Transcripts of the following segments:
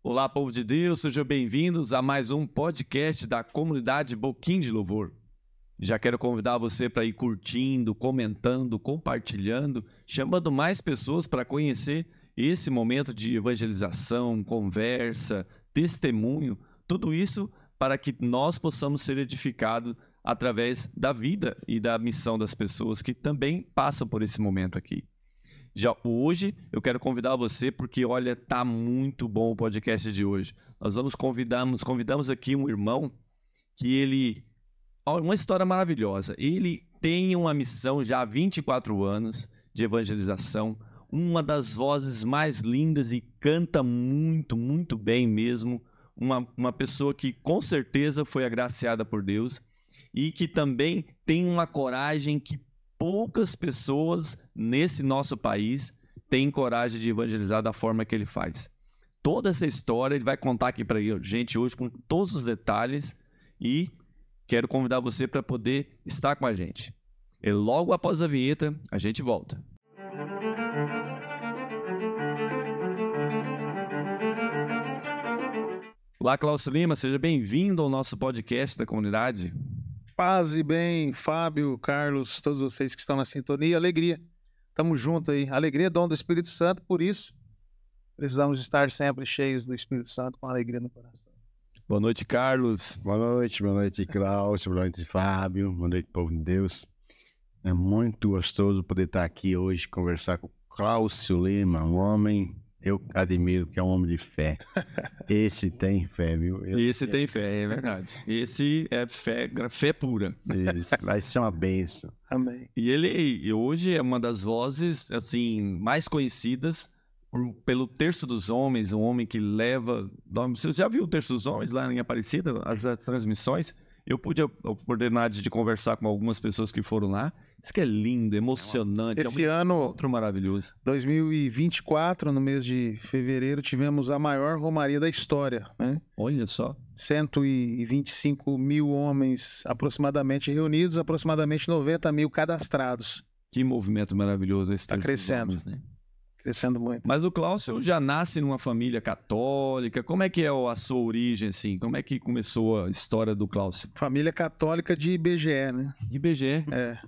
Olá, povo de Deus, sejam bem-vindos a mais um podcast da comunidade Boquim de Louvor. Já quero convidar você para ir curtindo, comentando, compartilhando, chamando mais pessoas para conhecer esse momento de evangelização, conversa, testemunho, tudo isso para que nós possamos ser edificados através da vida e da missão das pessoas que também passam por esse momento aqui. Já hoje eu quero convidar você porque, olha, tá muito bom o podcast de hoje. Nós convidamos aqui um irmão que uma história maravilhosa. Ele tem uma missão já há 24 anos de evangelização, uma das vozes mais lindas e canta muito, muito bem mesmo. Uma pessoa que com certeza foi agraciada por Deus e que também tem uma coragem que poucas pessoas nesse nosso país têm coragem de evangelizar da forma que ele faz. Toda essa história ele vai contar aqui para a gente hoje com todos os detalhes e quero convidar você para poder estar com a gente. E logo após a vinheta, a gente volta. Olá, Cláudio Lima, seja bem-vindo ao nosso podcast da comunidade. Paz e bem, Fábio, Carlos, todos vocês que estão na sintonia, alegria. Tamo junto aí. Alegria é dom do Espírito Santo, por isso precisamos estar sempre cheios do Espírito Santo, com alegria no coração. Boa noite, Carlos. Boa noite, Cláudio, boa noite, Fábio, boa noite, povo de Deus. É muito gostoso poder estar aqui hoje, conversar com o Cláudio Lima, um homem, eu admiro, que é um homem de fé. Esse tem fé, viu? Esse tem fé, é verdade. Esse é fé pura. Isso, vai ser uma bênção. Amém. E ele hoje é uma das vozes assim mais conhecidas pelo Terço dos Homens, um homem que leva... Você já viu o Terço dos Homens lá em Aparecida, as transmissões? Eu pude a oportunidade de conversar com algumas pessoas que foram lá. Isso que é lindo, emocionante. Esse ano, outro maravilhoso. 2024, no mês de fevereiro, tivemos a maior romaria da história, né? Olha só. 125 mil homens aproximadamente reunidos, aproximadamente 90 mil cadastrados. Que movimento maravilhoso esse Terço dos crescendo, Homens, né? Crescendo muito. Mas o Cláudio já nasce numa família católica. Como é que é a sua origem, assim? Como é que começou a história do Cláudio? Família católica de IBGE, né? IBGE? É.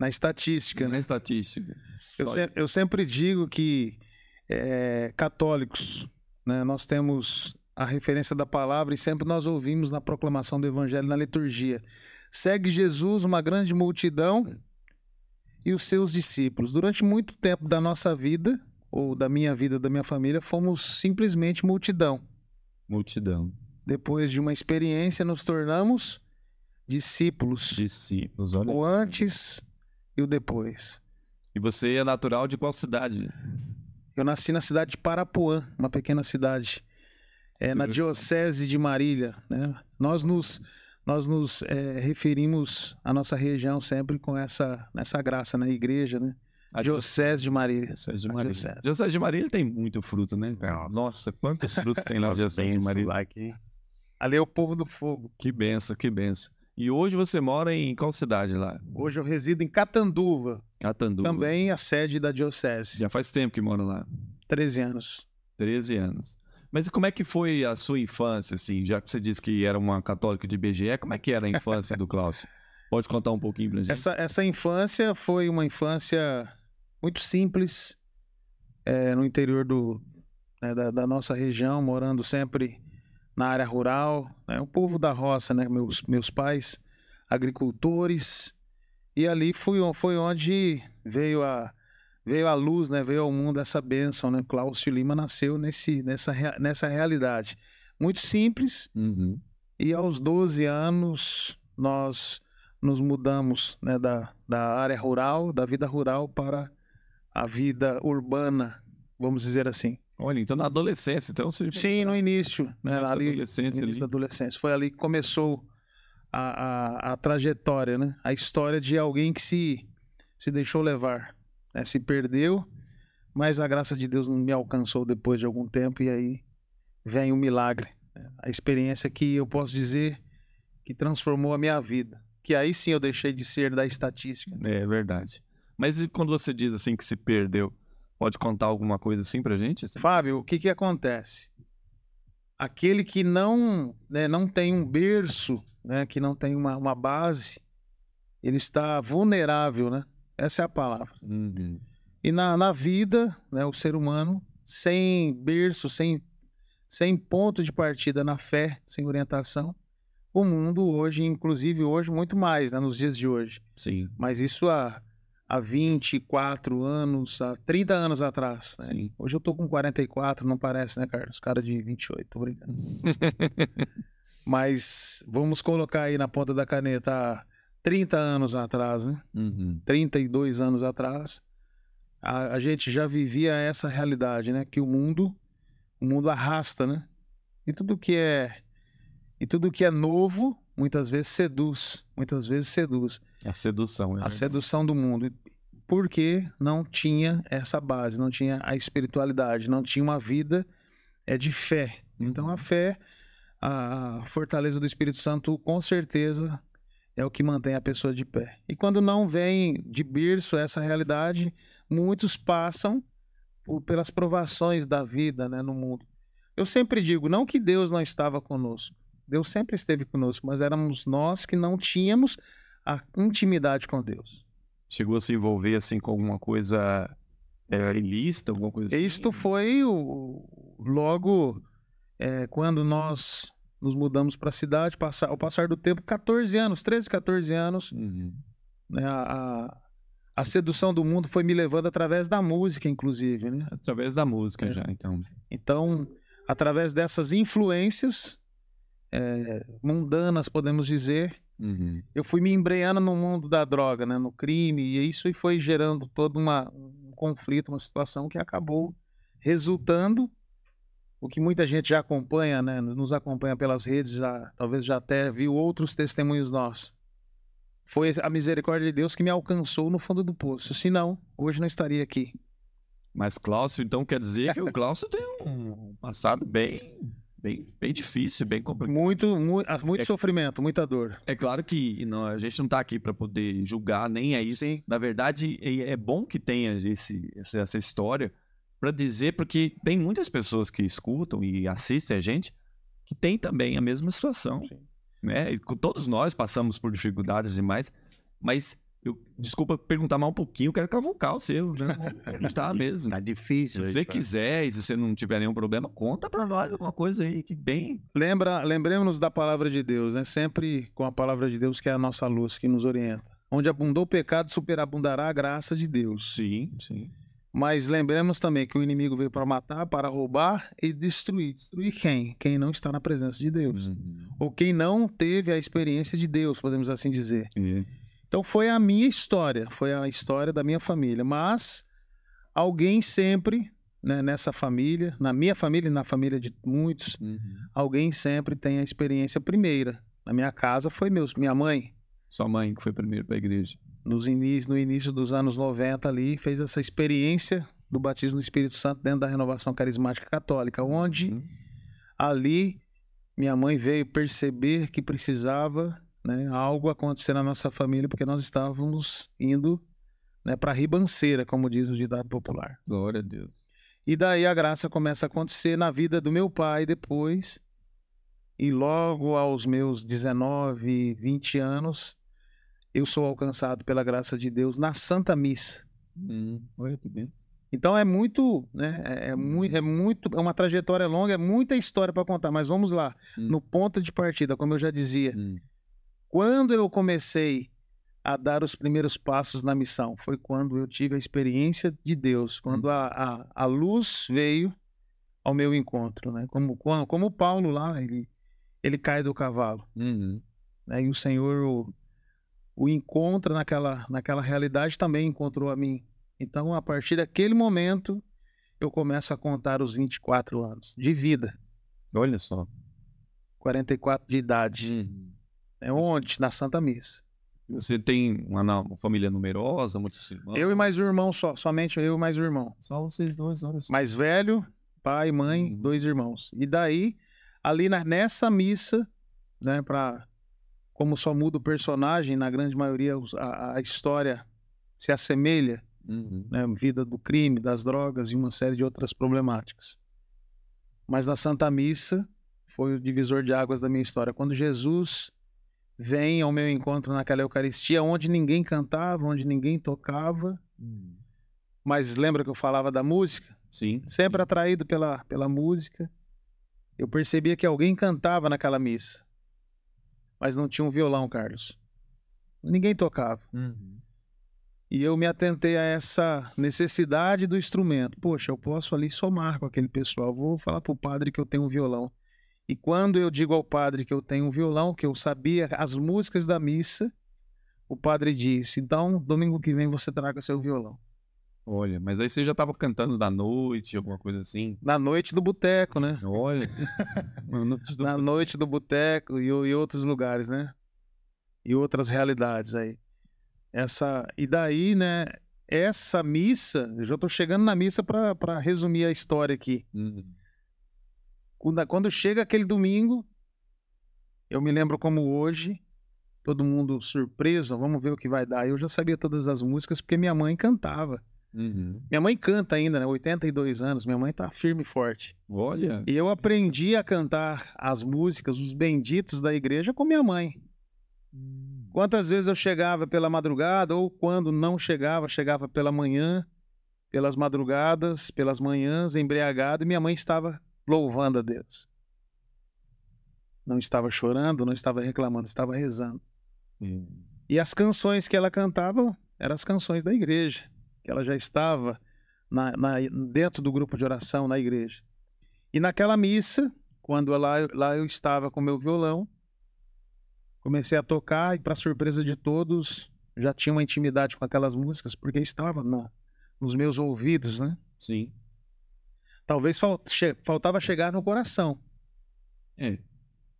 Na estatística. Na estatística. Eu sempre digo que católicos, né, nós temos a referência da palavra e sempre nós ouvimos na proclamação do evangelho, na liturgia. Segue Jesus uma grande multidão e os seus discípulos. Durante muito tempo da nossa vida, ou da minha vida, da minha família, fomos simplesmente multidão. Multidão. Depois de uma experiência, nos tornamos discípulos. Discípulos, olha. O antes e o depois. E você é natural de qual cidade? Eu nasci na cidade de Parapuã, uma pequena cidade, na diocese de Marília, né? Nós nos referimos à nossa região sempre com nessa graça, na igreja, né? A diocese de Marília. Diocese de Marília tem muito fruto, né? Nossa, quantos frutos tem lá na diocese de Marília? Ali é o povo do fogo. Que benção, que benção. E hoje você mora em qual cidade lá? Hoje eu resido em Catanduva. Catanduva. Também a sede da diocese. Já faz tempo que mora lá? 13 anos. 13 anos. Mas como é que foi a sua infância, assim? Já que você disse que era uma católica de IBGE, como é que era a infância do Cláudio? Pode contar um pouquinho pra gente? Essa infância foi uma infância muito simples, no interior da nossa região, morando sempre na área rural, né? O povo da roça, né? Meus pais, agricultores, e ali foi onde veio a luz, né? Veio ao mundo essa bênção, né? Cláudio Lima nasceu nessa realidade. Muito simples, e aos 12 anos nós nos mudamos, né? Da área rural, da vida rural para a vida urbana, vamos dizer assim. Olha, então na adolescência, então você... Sim, no início, né? Ali, adolescência, no início da adolescência. Foi ali que começou a trajetória, né? A história de alguém que se deixou levar, né? Se perdeu, mas a graça de Deus me alcançou depois de algum tempo e aí vem o milagre. A experiência que eu posso dizer que transformou a minha vida. Que aí sim eu deixei de ser da estatística. É verdade. Mas e quando você diz assim que se perdeu, pode contar alguma coisa assim pra gente? Assim? Fábio, o que acontece? aquele que não, né, não tem um berço, né, que não tem uma base, ele está vulnerável, né? Essa é a palavra. Uhum. E na vida, né, o ser humano, sem berço, sem ponto de partida na fé, sem orientação, o mundo hoje, inclusive hoje, muito mais, né, nos dias de hoje. Sim, Mas isso há 24 anos, há 30 anos atrás. Né? sim. Hoje eu tô com 44, não parece, né, Carlos? Cara de 28, tô brincando. Mas vamos colocar aí na ponta da caneta há 30 anos atrás, né? Uhum. 32 anos atrás, a gente já vivia essa realidade, né? Que o mundo arrasta, né? E tudo que é novo, muitas vezes seduz, A sedução. a sedução do mundo. Porque não tinha essa base, não tinha a espiritualidade, não tinha uma vida de fé. Então a fé, a fortaleza do Espírito Santo, com certeza é o que mantém a pessoa de pé. E quando não vem de berço essa realidade, muitos passam pelas provações da vida, né, no mundo. Eu sempre digo, não que Deus não estava conosco. Deus sempre esteve conosco, mas éramos nós que não tínhamos a intimidade com Deus. Chegou a se envolver assim com alguma coisa ilícita, alguma coisa assim? Isto foi logo quando nós nos mudamos para a cidade, ao passar do tempo, 14 anos, 13, 14 anos, Uhum. né, a sedução do mundo foi me levando através da música, inclusive, né? Através da música já, então. Então, através dessas influências mundanas, podemos dizer, Uhum. eu fui me embrenhando no mundo da droga, né, no crime, e isso foi gerando todo um conflito, uma situação que acabou resultando, o que muita gente já acompanha, né, nos acompanha pelas redes, talvez já até viu outros testemunhos nossos. Foi a misericórdia de Deus que me alcançou no fundo do poço, senão, hoje não estaria aqui. Mas Cláudio, então quer dizer que o Cláudio tem um passado bem difícil, bem complicado. Muito sofrimento, muita dor. É claro que a gente não está aqui para poder julgar, nem é isso. Sim. Na verdade, é bom que tenha essa história para dizer, porque tem muitas pessoas que escutam e assistem a gente que tem também a mesma situação. Sim. Né? E todos nós passamos por dificuldades demais, mas desculpa perguntar mais um pouquinho, eu quero cavucar o seu, né? Tá mesmo. Tá difícil. Se você quiser e se você não tiver nenhum problema, conta pra nós alguma coisa aí que bem... Lembremos-nos da palavra de Deus, né? Sempre com a palavra de Deus, que é a nossa luz, que nos orienta. Onde abundou o pecado, superabundará a graça de Deus. Sim, sim. Mas lembremos também que o inimigo veio para matar, para roubar e destruir. Destruir quem? Quem não está na presença de Deus. Uhum. Ou quem não teve a experiência de Deus, podemos assim dizer. É. Então foi a minha história, foi a história da minha família. Mas alguém sempre, né, nessa família, na minha família e na família de muitos, alguém sempre tem a experiência primeira. Na minha casa foi minha mãe. Sua mãe que foi primeiro para a igreja. No início dos anos 90 ali, fez essa experiência do batismo do Espírito Santo dentro da Renovação Carismática Católica, onde ali minha mãe veio perceber que precisava, né, algo acontecer na nossa família, porque nós estávamos indo, né, para a ribanceira, como diz o ditado popular. Glória a Deus. E daí a graça começa a acontecer na vida do meu pai depois, e logo aos meus 19, 20 anos, eu sou alcançado pela graça de Deus na Santa Missa. Olha que bem. Então é muito, né? É uma trajetória longa, é muita história para contar, mas vamos lá. No ponto de partida, como eu já dizia, quando eu comecei a dar os primeiros passos na missão, foi quando eu tive a experiência de Deus, quando a luz veio ao meu encontro, né? Como Paulo lá, ele cai do cavalo, né? E o Senhor o encontra naquela realidade, também encontrou a mim. Então, a partir daquele momento, eu começo a contar os 24 anos de vida. Olha só. 44 de idade. É onde? Na Santa Missa. Você tem uma família numerosa, muitos irmãos? Eu e mais um irmão só. Somente eu e mais um irmão. Só vocês dois, olha só. Mais velho, pai, mãe, 2 irmãos. E daí, ali nessa missa, né, como só muda o personagem, na grande maioria a história se assemelha, né, vida do crime, das drogas e uma série de outras problemáticas. Mas na Santa Missa, foi o divisor de águas da minha história. Quando Jesus vem ao meu encontro naquela Eucaristia, onde ninguém cantava, onde ninguém tocava, mas lembra que eu falava da música? Sim. Sempre atraído pela música. Eu percebia que alguém cantava naquela missa, mas não tinha um violão, Carlos. Ninguém tocava. E eu me atentei a essa necessidade do instrumento. Poxa, eu posso ali somar com aquele pessoal. Vou falar para o padre que eu tenho um violão. E quando eu digo ao padre que eu tenho um violão, que eu sabia as músicas da missa, o padre disse, então, domingo que vem você traga seu violão. Olha, mas aí você já estava cantando da noite, alguma coisa assim? Na noite do boteco, né? Olha. Na noite do boteco e outros lugares, né? E outras realidades aí. E daí, né? Essa missa, eu já estou chegando na missa para resumir a história aqui. Quando chega aquele domingo, eu me lembro como hoje, todo mundo surpreso, vamos ver o que vai dar. Eu já sabia todas as músicas porque minha mãe cantava. Minha mãe canta ainda, né? 82 anos, minha mãe tá firme e forte. Olha. E eu aprendi a cantar as músicas, os benditos da igreja com minha mãe. Quantas vezes eu chegava pela madrugada, ou quando não chegava, chegava pela manhã, pelas madrugadas, pelas manhãs, embriagado, e minha mãe estava louvando a Deus. Não estava chorando, não estava reclamando, estava rezando. E as canções que ela cantava eram as canções da igreja, que ela já estava dentro do grupo de oração na igreja. E naquela missa, quando lá eu estava com meu violão, comecei a tocar e, para surpresa de todos, já tinha uma intimidade com aquelas músicas, porque estava nos meus ouvidos, né? Sim. Talvez faltava chegar no coração.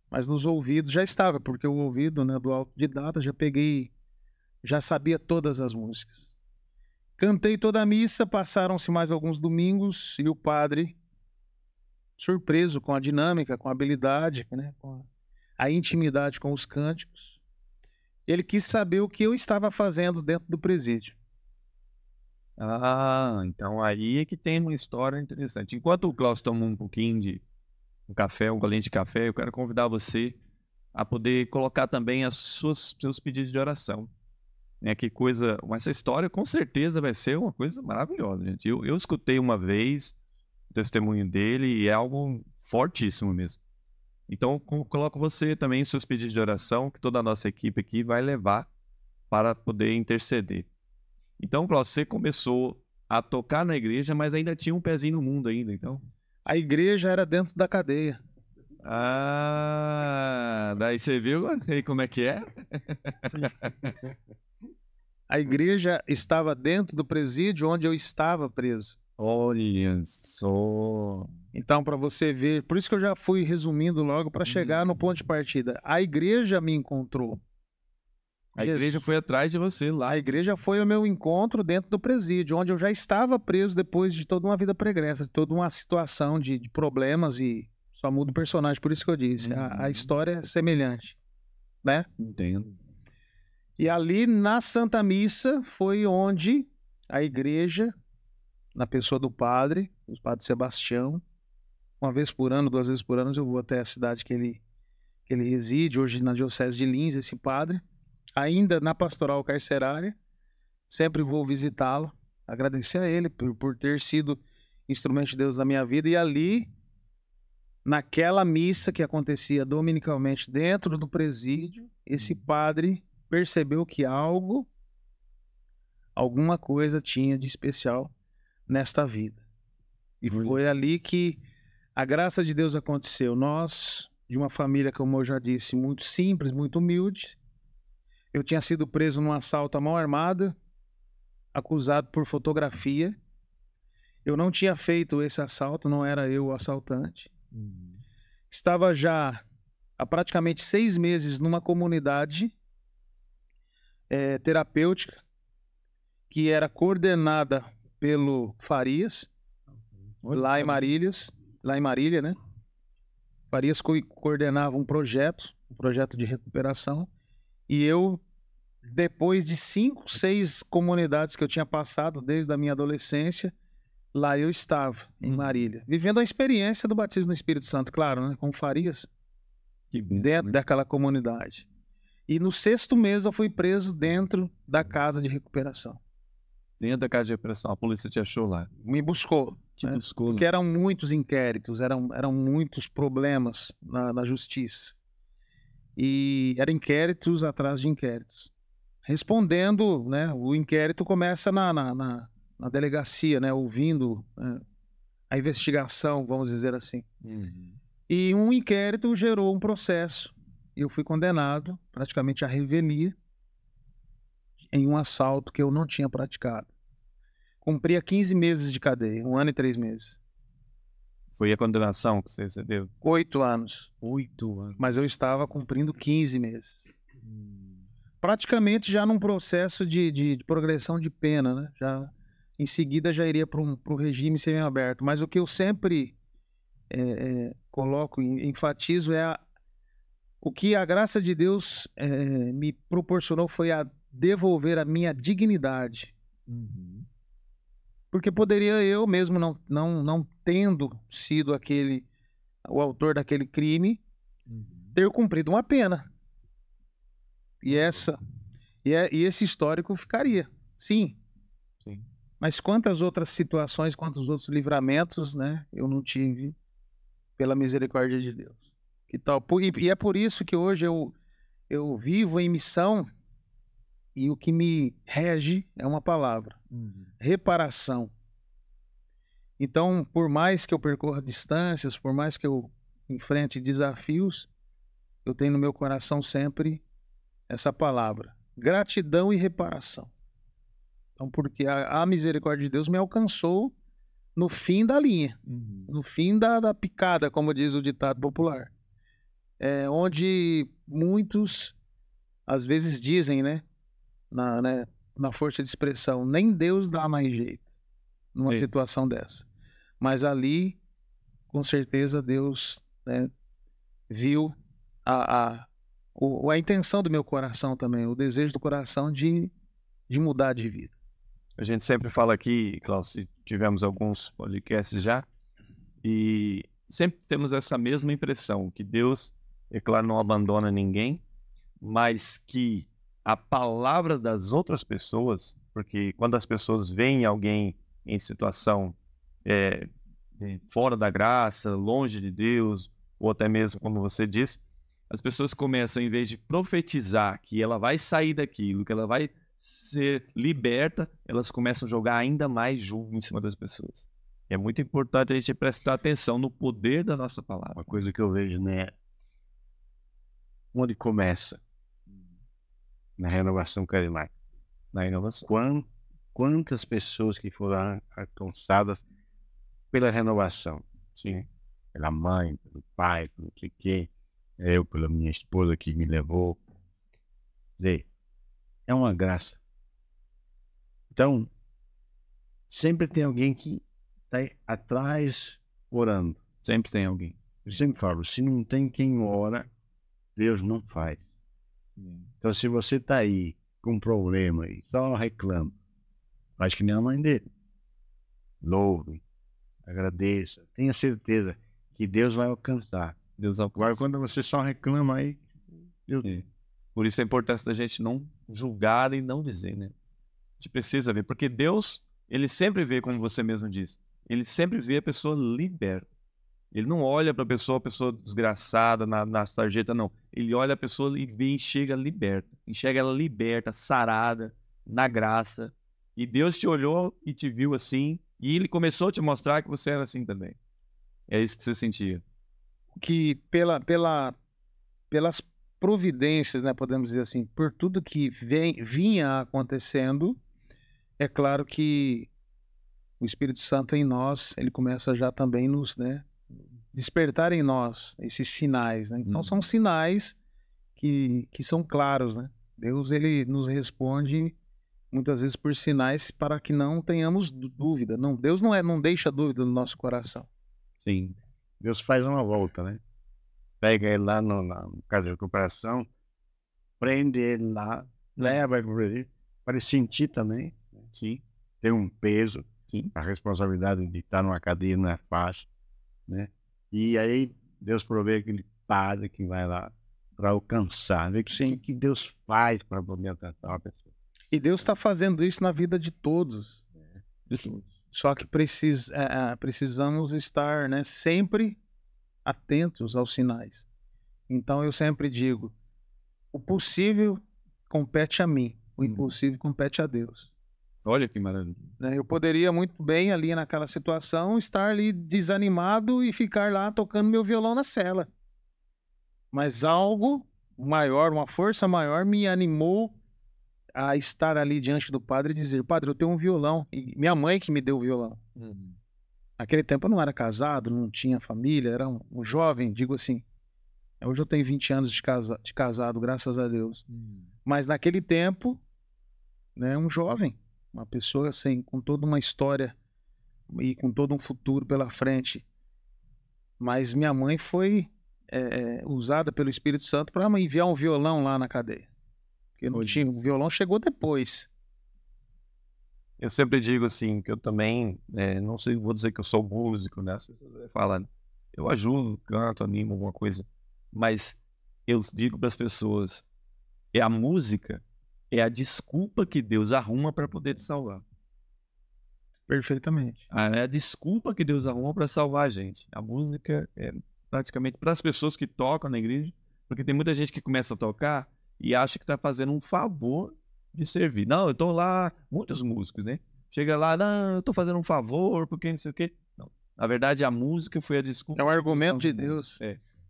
Mas nos ouvidos já estava, porque o ouvido, né, do autodidata já sabia todas as músicas. Cantei toda a missa, passaram-se mais alguns domingos e o padre, surpreso com a dinâmica, com a habilidade, né, com a intimidade com os cânticos, ele quis saber o que eu estava fazendo dentro do presídio. Então aí é que tem uma história interessante. Enquanto o Cláudio toma um pouquinho de um café, um golinho de café, eu quero convidar você a poder colocar também seus pedidos de oração. Que coisa, essa história com certeza vai ser uma coisa maravilhosa, gente. Eu escutei uma vez o testemunho dele e é algo fortíssimo mesmo. Então, coloco você também seus pedidos de oração, que toda a nossa equipe aqui vai levar para poder interceder. Então, Cláudio, você começou a tocar na igreja, mas ainda tinha um pezinho no mundo ainda, então? A igreja era dentro da cadeia. Daí você viu aí como é que é? A igreja estava dentro do presídio onde eu estava preso. Olha só. Então, para você ver, por isso que eu já fui resumindo logo para chegar no ponto de partida. A igreja me encontrou. A igreja foi atrás de você lá. A igreja foi o meu encontro dentro do presídio, onde eu já estava preso depois de toda uma vida pregressa, de toda uma situação de problemas e só muda o personagem. Por isso que eu disse, a história é semelhante, né? Entendo. E ali na Santa Missa foi onde a igreja, na pessoa do padre, o padre Sebastião, uma vez por ano, 2 vezes por ano, eu vou até a cidade que ele reside, hoje na Diocese de Lins, esse padre, ainda na pastoral carcerária, sempre vou visitá-lo, agradecer a ele por ter sido instrumento de Deus na minha vida, e ali, naquela missa que acontecia dominicalmente dentro do presídio, esse padre percebeu que alguma coisa tinha de especial nesta vida. E foi ali que a graça de Deus aconteceu. Nós, de uma família, como eu já disse, muito simples, muito humilde. Eu tinha sido preso num assalto à mão armada, acusado por fotografia. Eu não tinha feito esse assalto, não era eu o assaltante. Estava já há praticamente 6 meses numa comunidade terapêutica que era coordenada pelo Farias, lá em Marília, né? Farias coordenava um projeto de recuperação, e eu, depois de 5, 6 comunidades que eu tinha passado desde a minha adolescência, lá eu estava, em Marília, vivendo a experiência do batismo no Espírito Santo, claro, né? Como Farias, Que bênção, dentro né? daquela comunidade. E no 6º mês eu fui preso dentro da casa de recuperação. Dentro da casa de repressão, a polícia te achou lá. Me buscou. Te né? buscou. Porque eram muitos inquéritos, eram muitos problemas na justiça. E eram inquéritos atrás de inquéritos. Respondendo, né, o inquérito começa na delegacia, né, ouvindo a investigação, vamos dizer assim. Uhum. E um inquérito gerou um processo. E eu fui condenado praticamente à revelia em um assalto que eu não tinha praticado. Cumpria 15 meses de cadeia, 1 ano e 3 meses. Foi a condenação que você recebeu? 8 anos. 8 anos. Mas eu estava cumprindo 15 meses. Praticamente já num processo de progressão de pena, né? Já, em seguida já iria para o regime semiaberto. Mas o que eu sempre coloco, enfatizo, o que a graça de Deus me proporcionou foi a devolver a minha dignidade. Uhum. Porque poderia eu mesmo, não tendo sido o autor daquele crime, ter cumprido uma pena. E esse histórico ficaria. Sim. Sim. Mas quantas outras situações, quantos outros livramentos, né, eu não tive pela misericórdia de Deus. Que tal? E é por isso que hoje eu vivo em missão e o que me rege é uma palavra: reparação. Então, por mais que eu percorra distâncias, por mais que eu enfrente desafios, eu tenho no meu coração sempre essa palavra: gratidão e reparação. Então, porque a misericórdia de Deus me alcançou no fim da linha, no fim da picada, como diz o ditado popular. Onde muitos, às vezes, dizem, né, na força de expressão, nem Deus dá mais jeito numa situação dessa. Mas ali, com certeza, Deus, né, viu a intenção do meu coração também, o desejo do coração de mudar de vida. A gente sempre fala aqui, Klaus, tivemos alguns podcasts já, e sempre temos essa mesma impressão, que Deus, é claro, não abandona ninguém, mas que a palavra das outras pessoas, porque quando as pessoas veem alguém em situação fora da graça, longe de Deus, ou até mesmo, como você disse, as pessoas começam, em vez de profetizar que ela vai sair daquilo, que ela vai ser liberta, elas começam a jogar ainda mais julgo em cima das pessoas. É muito importante a gente prestar atenção no poder da nossa palavra. Uma coisa que eu vejo, né? Onde começa? Na renovação carismática. Na inovação. Quantas pessoas que foram alcançadas pela renovação? Sim. Pela mãe, pelo pai, pelo não sei o quê. Eu, pela minha esposa que me levou. Quer dizer, é uma graça. Então, sempre tem alguém que está atrás orando. Sempre tem alguém. Eu sempre falo, se não tem quem ora, Deus não faz. Então, se você está aí com um problema e só reclama, faz que nem a mãe dele. Louve, agradeça, tenha certeza que Deus vai alcançar. Deus alcança. Agora, quando você só reclama aí, Deus... Por isso a importância da gente não julgar e não dizer, né? A gente precisa ver, porque Deus, ele sempre vê, como você mesmo disse, ele sempre vê a pessoa liberta. Ele não olha para a pessoa desgraçada nas tarjetas, não. Ele olha a pessoa e vê, enxerga ela liberta, sarada, na graça. E Deus te olhou e te viu assim, e ele começou a te mostrar que você era assim também. É isso que você sentia. Que pelas providências, né, podemos dizer assim, por tudo que vinha acontecendo, é claro que o Espírito Santo em nós, ele começa já também nos, né, despertar em nós esses sinais, né? Então são sinais que são claros, né? Deus, ele nos responde muitas vezes por sinais para que não tenhamos dúvida. Não, Deus não deixa dúvida no nosso coração. Sim. Deus faz uma volta, né? Pega ele lá na casa de recuperação, prende ele lá, leva ele para ele sentir também. Sim. Tem um peso. Sim. A responsabilidade de estar numa cadeia não é fácil, né? E aí Deus provê aquele padre que vai lá para alcançar, ver o que Deus faz para poder alcançar uma pessoa. E Deus está fazendo isso na vida de todos. De todos. Só que precisamos estar, né, sempre atentos aos sinais. Então eu sempre digo, o possível compete a mim, o impossível compete a Deus. Olha que maravilha. Eu poderia muito bem ali naquela situação estar ali desanimado e ficar lá tocando meu violão na cela. Mas algo maior, uma força maior me animou a estar ali diante do padre e dizer, padre, eu tenho um violão. E minha mãe que me deu o violão. Naquele tempo eu não era casado, não tinha família, era um jovem, digo assim. Hoje eu tenho 20 anos de casado, graças a Deus. Mas naquele tempo, né, um jovem, uma pessoa assim, com toda uma história e com todo um futuro pela frente. Mas minha mãe foi usada pelo Espírito Santo para enviar um violão lá na cadeia. Porque não tinha, o violão chegou depois. Eu sempre digo assim, que eu também, não sei, vou dizer que eu sou músico, né? As pessoas falam, eu ajudo, canto, animo, alguma coisa. Mas eu digo para as pessoas, a música é a desculpa que Deus arruma para poder te salvar. Perfeitamente. É a desculpa que Deus arruma para salvar a gente. A música é praticamente para as pessoas que tocam na igreja, porque tem muita gente que começa a tocar e acha que está fazendo um favor de servir. Não, eu estou lá, muitos músicos, né? Chega lá, não, eu estou fazendo um favor, porque não sei o quê. Não. Na verdade, a música foi a desculpa. É um argumento de Deus.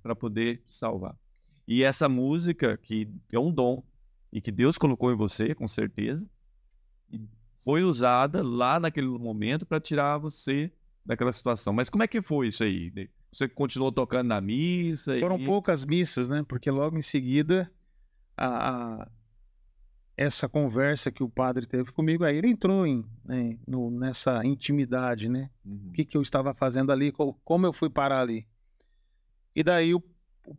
Para poder salvar. E essa música, que é um dom, e que Deus colocou em você, com certeza, foi usada lá naquele momento para tirar você daquela situação. Mas como é que foi isso aí? Você continuou tocando na missa? Foram poucas missas, né? Porque logo em seguida, essa conversa que o padre teve comigo, aí ele entrou nessa intimidade, né? O que eu estava fazendo ali, como eu fui parar ali. E daí o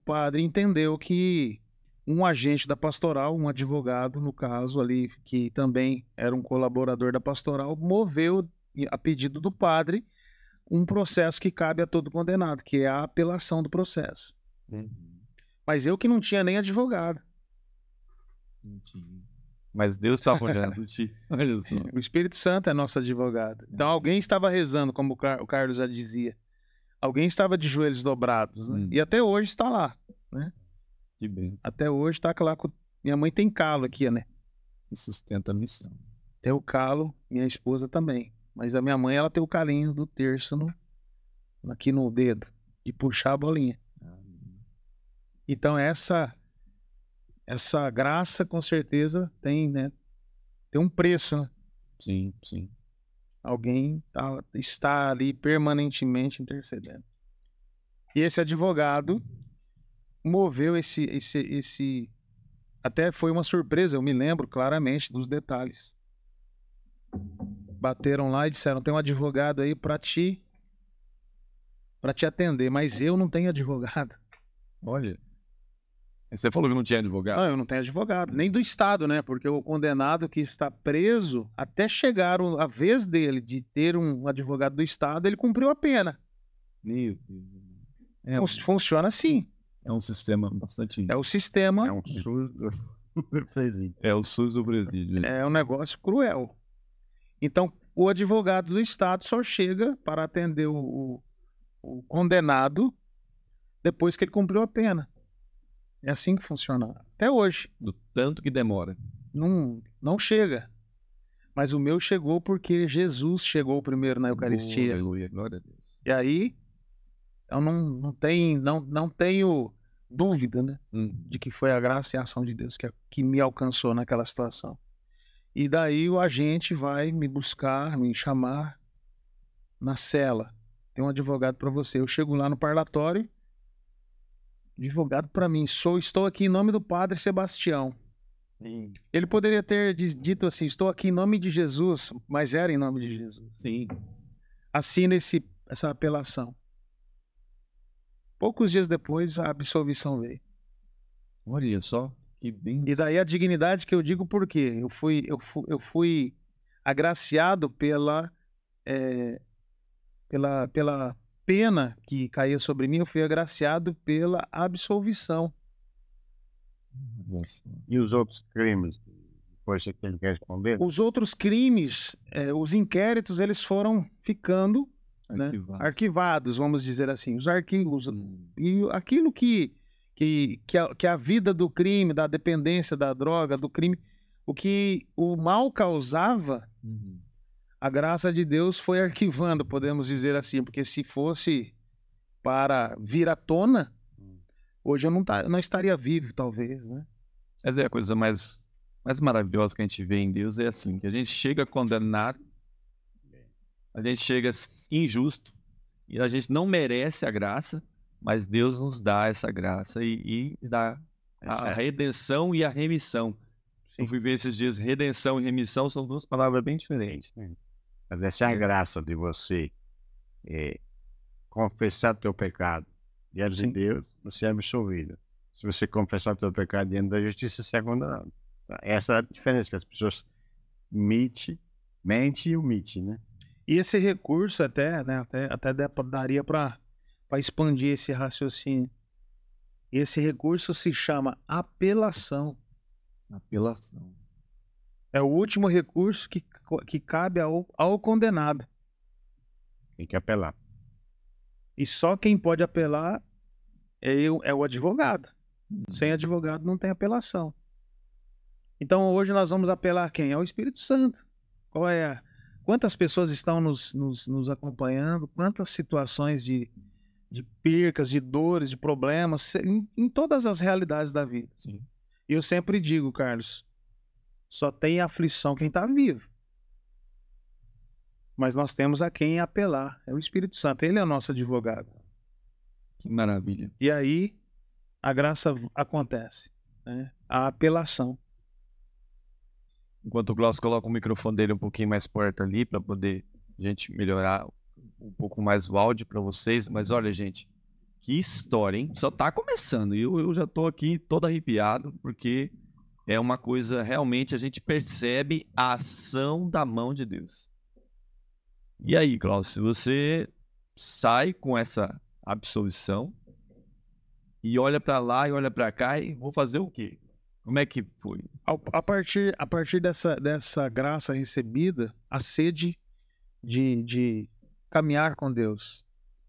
padre entendeu que um agente da pastoral, um advogado, no caso ali, que também era um colaborador da pastoral, moveu, a pedido do padre, um processo que cabe a todo condenado, que é a apelação do processo. Mas eu que não tinha nem advogado. Mas Deus estava olhando. Olha só. O Espírito Santo é nosso advogado. Então alguém estava rezando, como o Carlos já dizia. Alguém estava de joelhos dobrados, né? E até hoje está lá, né? Que bem. Até hoje está lá com... Minha mãe tem calo aqui, né? Que sustenta a missão. Tem o calo, minha esposa também. Mas a minha mãe, ela tem o calinho do terço aqui no dedo, de puxar a bolinha. Então essa graça, com certeza, tem, né? Tem um preço, né? Sim, sim. Alguém está ali permanentemente intercedendo. E esse advogado moveu esse... Até foi uma surpresa, eu me lembro claramente dos detalhes. Bateram lá e disseram, tem um advogado aí para te atender, mas eu não tenho advogado. Olha, você falou que não tinha advogado? Não, eu não tenho advogado, nem do Estado, né? Porque o condenado que está preso, até chegar a vez dele de ter um advogado do Estado, ele cumpriu a pena. Meu Deus. Funciona assim. É um sistema bastante... É o sistema... É um SUS do presídio. É o SUS do presídio. É um negócio cruel. Então, o advogado do Estado só chega para atender o condenado depois que ele cumpriu a pena. É assim que funciona. Até hoje. Do tanto que demora. Não chega. Mas o meu chegou porque Jesus chegou primeiro na Eucaristia. Aleluia, glória a Deus. E aí, eu não tenho dúvida, né? De que foi a graça e a ação de Deus que me alcançou naquela situação. E daí o agente vai me buscar, me chamar na cela. Tem um advogado para você. Eu chego lá no parlatório, advogado para mim. Estou aqui em nome do Padre Sebastião. Sim. Ele poderia ter dito assim, estou aqui em nome de Jesus, mas era em nome de Jesus. Sim. Assina essa apelação. Poucos dias depois, a absolvição veio. Olha só, que bem. E daí a dignidade que eu digo por quê? Eu fui agraciado pela pela pena que caía sobre mim, eu fui agraciado pela absolvição. E os outros crimes? Depois que ele quer responder? Os outros crimes, os inquéritos, eles foram ficando, né, arquivados, vamos dizer assim. Os arquivos e aquilo que a vida do crime, da dependência da droga, do crime, o que o mal causava, a graça de Deus foi arquivando, podemos dizer assim, porque se fosse para vir à tona, hoje eu não estaria vivo, talvez, né? Essa é a coisa mais maravilhosa que a gente vê em Deus, é assim, que a gente chega condenado, a gente chega injusto, e a gente não merece a graça, mas Deus nos dá essa graça e dá a redenção e a remissão. Eu fui ver esses dias, redenção e remissão são duas palavras bem diferentes. Mas essa é a graça de você confessar teu pecado diante de Deus, você é absolvido. Se você confessar teu pecado diante da justiça, você é condenado. Essa é a diferença, que as pessoas mente e omite, né? E esse recurso até daria para expandir esse raciocínio. Esse recurso se chama apelação. Apelação. É o último recurso que cabe ao condenado. Tem que apelar. E só quem pode apelar é o advogado. Sem advogado não tem apelação. Então hoje nós vamos apelar a quem? Ao Espírito Santo. Quantas pessoas estão nos acompanhando? Quantas situações de percas, de dores, de problemas, em todas as realidades da vida. Sim. E eu sempre digo, Carlos, só tem aflição quem está vivo. Mas nós temos a quem apelar. É o Espírito Santo. Ele é o nosso advogado. Que maravilha. E aí a graça acontece, né? A apelação. Enquanto o Glaucio coloca o microfone dele um pouquinho mais perto ali, para poder a gente melhorar um pouco mais o áudio para vocês. Mas olha, gente, que história, hein? Só tá começando. E eu já tô aqui todo arrepiado, porque é uma coisa, realmente, a gente percebe a ação da mão de Deus. E aí, Glaucio, você sai com essa absolvição e olha para lá e olha para cá e vou fazer o quê? Como é que foi? A partir dessa graça recebida, a sede de caminhar com Deus.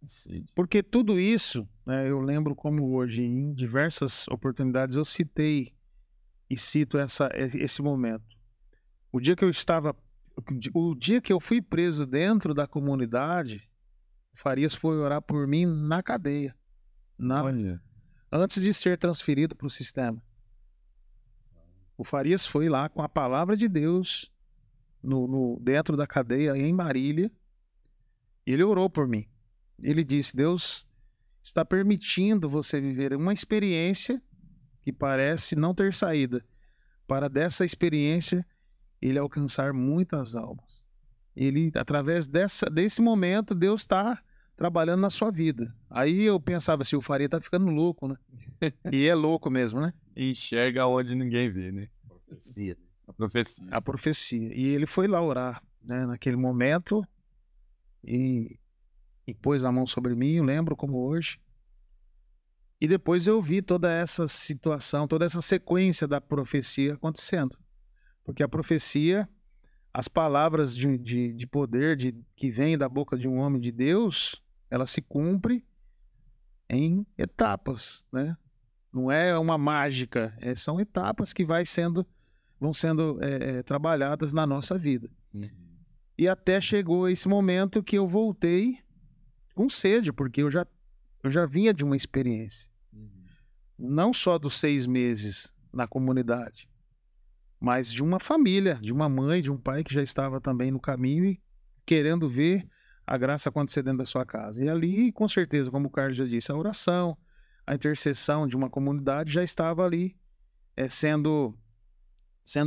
Sede. Porque tudo isso, né, eu lembro como hoje, em diversas oportunidades, eu citei e cito esse momento. O dia que eu fui preso dentro da comunidade, o Farias foi orar por mim na cadeia. Olha. Antes de ser transferido para o sistema. O Farias foi lá com a palavra de Deus dentro da cadeia em Marília. Ele orou por mim. Ele disse: Deus está permitindo você viver uma experiência que parece não ter saída, para dessa experiência ele alcançar muitas almas. Ele, através desse momento, Deus está trabalhando na sua vida. Aí eu pensava assim, o Faria tá ficando louco, né? E é louco mesmo, né? Enxerga onde ninguém vê, né? Profecia. A profecia. A profecia. E ele foi lá orar, né, naquele momento e pôs a mão sobre mim, eu lembro como hoje. E depois eu vi toda essa situação, toda essa sequência da profecia acontecendo. Porque a profecia, as palavras de poder que vêm da boca de um homem de Deus, ela se cumpre em etapas, né? Não é uma mágica, são etapas que vão sendo trabalhadas na nossa vida. E até chegou esse momento que eu voltei com sede, porque eu já vinha de uma experiência. Não só dos 6 meses na comunidade, mas de uma família, de uma mãe, de um pai que já estava também no caminho e querendo ver a graça acontecer dentro da sua casa. E ali, com certeza, como o Carlos já disse, a oração, a intercessão de uma comunidade já estava ali sendo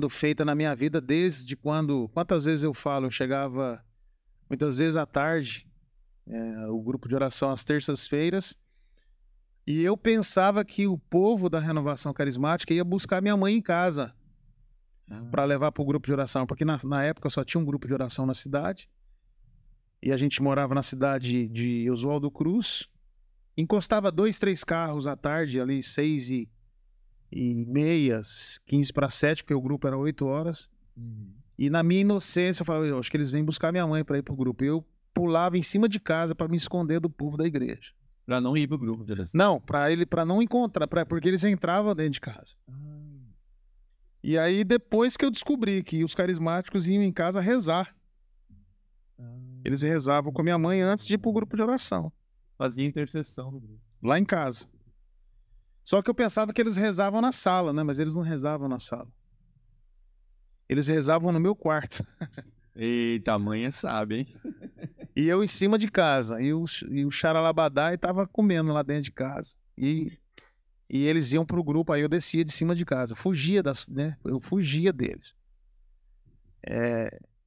feita na minha vida desde quando... Quantas vezes eu falo, eu chegava muitas vezes à tarde, o grupo de oração às terças-feiras, e eu pensava que o povo da Renovação Carismática ia buscar minha mãe em casa para levar para o grupo de oração, porque na época só tinha um grupo de oração na cidade, E a gente morava na cidade de Oswaldo Cruz. Encostava 2, 3 carros à tarde, ali 6h30, 6:45, porque o grupo era 8 horas. E na minha inocência eu falava, eu acho que eles vêm buscar minha mãe para ir pro grupo. Eu pulava em cima de casa para me esconder do povo da igreja. Pra não ir pro grupo de oração. Não, para não encontrar, porque eles entravam dentro de casa. E aí depois que eu descobri que os carismáticos iam em casa rezar. Eles rezavam com a minha mãe antes de ir pro grupo de oração. Fazia intercessão no grupo. Lá em casa. Só que eu pensava que eles rezavam na sala, né? Mas eles não rezavam na sala. Eles rezavam no meu quarto. Eita, a mãe sabe, hein? E eu em cima de casa. E o Xaralabadai tava comendo lá dentro de casa. E eles iam pro grupo, aí eu descia de cima de casa. Fugia né? Eu fugia deles.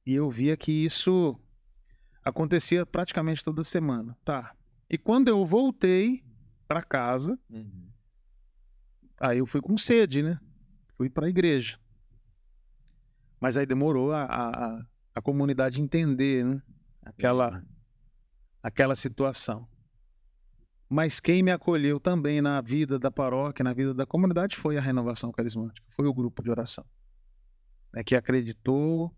E eu via que isso acontecia praticamente toda semana. Tá. E quando eu voltei pra casa, aí eu fui com sede, né? Fui pra igreja. Mas aí demorou a comunidade entender, né? Aquela situação. Mas quem me acolheu também na vida da paróquia, na vida da comunidade, foi a Renovação Carismática. Foi o grupo de oração. Que acreditou,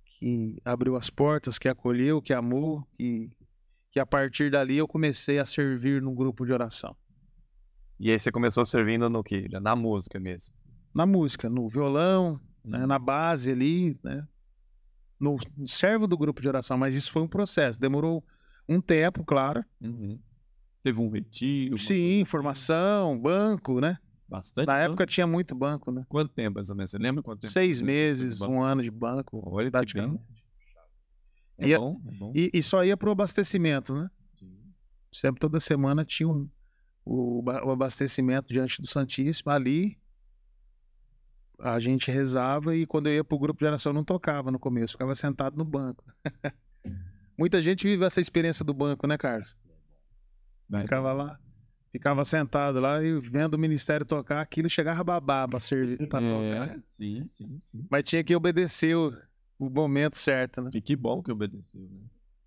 que abriu as portas, que acolheu, que amou, que a partir dali eu comecei a servir no grupo de oração. E aí você começou servindo no quê? Na música mesmo? Na música, no violão, né, na base ali, né, no servo do grupo de oração, mas isso foi um processo, demorou um tempo, claro. Teve um retiro? Sim, formação, banco, né? Bastante Na banco? época tinha muito banco, né? Quanto tempo, mais ou menos? Você lembra quanto tempo? 6 meses, um ano de banco. Olha, praticamente. É bom, é bom. E só ia pro abastecimento, né? Sempre, toda semana tinha o abastecimento diante do Santíssimo. Ali a gente rezava e quando eu ia pro grupo de oração eu não tocava no começo, ficava sentado no banco. Muita gente vive essa experiência do banco, né, Carlos? Ficava lá, ficava sentado lá e vendo o ministério tocar, aquilo chegava a babar pra servir, pra tocar. Sim. Mas tinha que obedecer o momento certo, né? E que bom que obedeceu, né?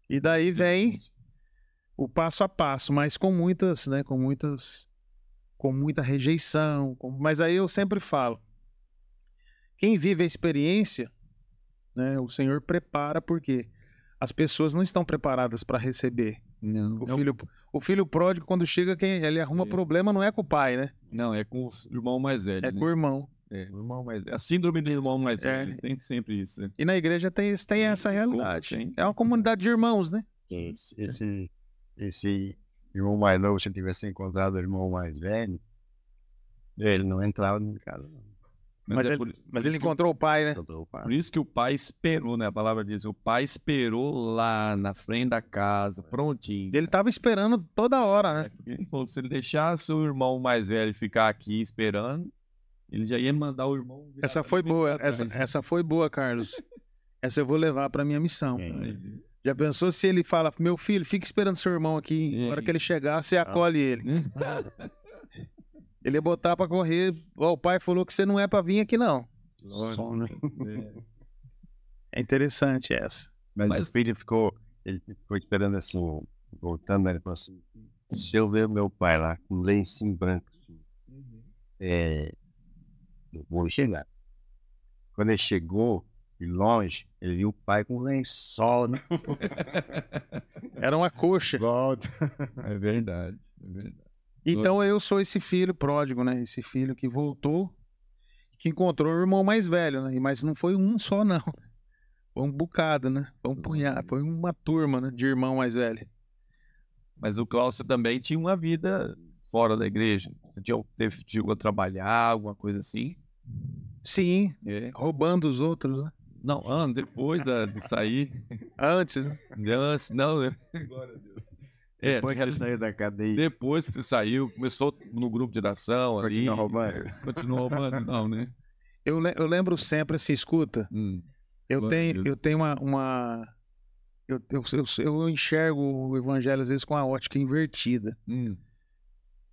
E daí vem o passo a passo, mas com muitas, né, com muita rejeição. Mas aí eu sempre falo, quem vive a experiência, né, o Senhor prepara, porque as pessoas não estão preparadas para receber. Não. O filho pródigo, quando chega, ele arruma problema, não é com o pai, né? Não, é com o irmão mais velho. É com o irmão. O irmão mais velho. A síndrome do irmão mais velho. Tem sempre isso. Né? E na igreja tem essa realidade. Tem. É uma comunidade de irmãos, né? Esse irmão mais novo, se tivesse encontrado o irmão mais velho, ele não entrava no casa. Mas ele encontrou o pai, né? Por isso que o pai esperou, né? A palavra diz, o pai esperou lá na frente da casa, prontinho. Ele tava esperando toda hora, né? Ele falou que se ele deixasse o irmão mais velho ficar aqui esperando, ele já ia mandar o irmão... Essa foi boa, essa foi boa, Carlos. Essa eu vou levar pra minha missão. Já pensou se ele fala, meu filho, fica esperando seu irmão aqui, na hora que ele chegar, você acolhe ele. Ele ia botar pra correr. O pai falou que você não é pra vir aqui, não. Só, né? É interessante essa. Mas o filho ficou esperando assim, voltando, ele falou assim, se eu ver meu pai lá com lencinho branco, assim, eu vou chegar. Quando ele chegou, de longe, ele viu o pai com lençol, né? Era uma coxa. Volta. É verdade. Então eu sou esse filho pródigo, né? Esse filho que voltou, que encontrou o irmão mais velho, né? Mas não foi um só, não. Foi um bocado, né? Foi um punhado, foi uma turma, né? De irmão mais velho. Mas o Cláudio também tinha uma vida fora da igreja. Você chegou a trabalhar, alguma coisa assim? Sim, roubando os outros, né? Não, depois de sair. Antes, né? Antes, não. Glória a Deus. Depois que ele saiu da cadeia. Depois que você saiu, começou no grupo de oração ali. Continuou roubando? Continuou roubando, não, né? Eu lembro sempre assim, escuta. Eu tenho uma eu enxergo o evangelho às vezes com a ótica invertida.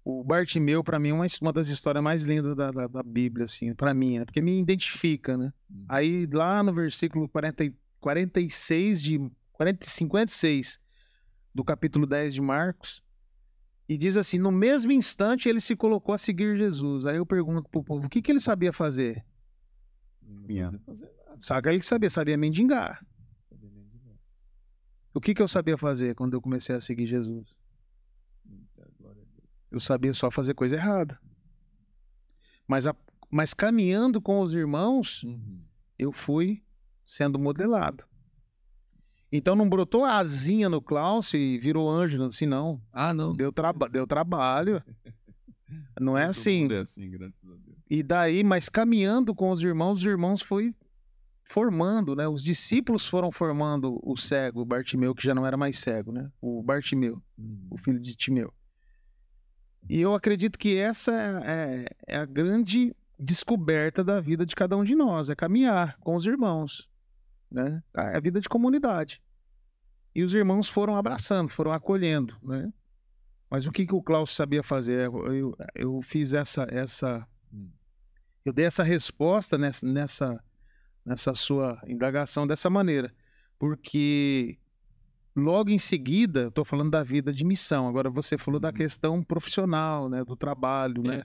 O Bartimeu, para mim, é uma das histórias mais lindas da Bíblia, assim, para mim, né? Porque me identifica, né? Aí, lá no versículo 46 de 56 do capítulo 10 de Marcos, e diz assim: no mesmo instante ele se colocou a seguir Jesus. Aí eu pergunto pro povo, o que ele sabia fazer? Sabe ele sabia mendigar. O que eu sabia fazer quando eu comecei a seguir Jesus? Eu sabia só fazer coisa errada. Mas caminhando com os irmãos, eu fui sendo modelado. Então não brotou a asinha no Cláudio e virou anjo, assim, não. Ah, não. Deu trabalho. Não é assim. É assim, graças a Deus. E daí, mas caminhando com os irmãos foi formando, né? Os discípulos foram formando o cego, o Bartimeu, que já não era mais cego, né? O Bartimeu, o filho de Timeu. E eu acredito que essa é a grande descoberta da vida de cada um de nós, é caminhar com os irmãos, né? É a vida de comunidade. E os irmãos foram abraçando, foram acolhendo, né? Mas o que o Cláudio sabia fazer? Eu fiz eu dei essa resposta nessa sua indagação dessa maneira, porque logo em seguida, eu estou falando da vida de missão, agora você falou da questão profissional, né, do trabalho, né,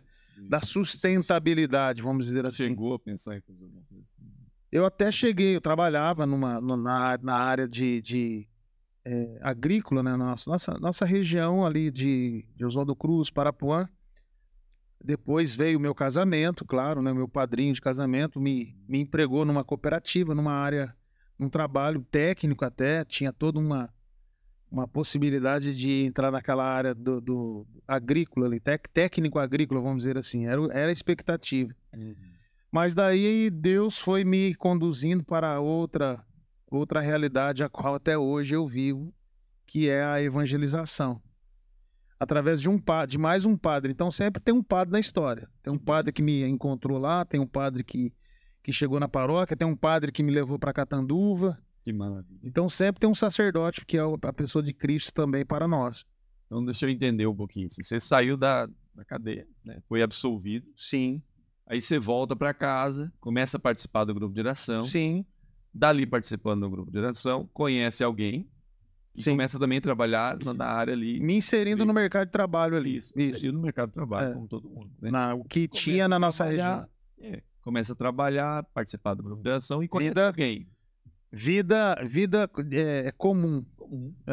da sustentabilidade, vamos dizer assim. Chegou a pensar em fazer alguma coisa assim? Eu até cheguei, eu trabalhava na área de agrícola, né, nossa região ali de Oswaldo Cruz, Parapuã. Depois veio o meu casamento, claro, né, meu padrinho de casamento me empregou numa cooperativa, numa área, num trabalho técnico até, tinha toda uma possibilidade de entrar naquela área do agrícola ali, técnico agrícola, vamos dizer assim, era a expectativa. Mas daí Deus foi me conduzindo para outra realidade, a qual até hoje eu vivo, que é a evangelização. Através de mais um padre. Então sempre tem um padre na história. Tem um padre que me encontrou lá, tem um padre que chegou na paróquia, tem um padre que me levou para Catanduva. Que maravilha. Então sempre tem um sacerdote, que é a pessoa de Cristo também para nós. Então deixa eu entender um pouquinho. Você saiu da cadeia, né? Foi absolvido. Sim. Aí você volta para casa, começa a participar do grupo de oração. Sim. Dali participando do grupo de oração, conhece alguém e começa também a trabalhar na área ali. Me inserindo no mercado de trabalho ali. Isso. Inserindo no mercado de trabalho, como todo mundo. Né? O que tinha na nossa região. Começa a trabalhar, participar do grupo de oração e conhece alguém. Vida comum.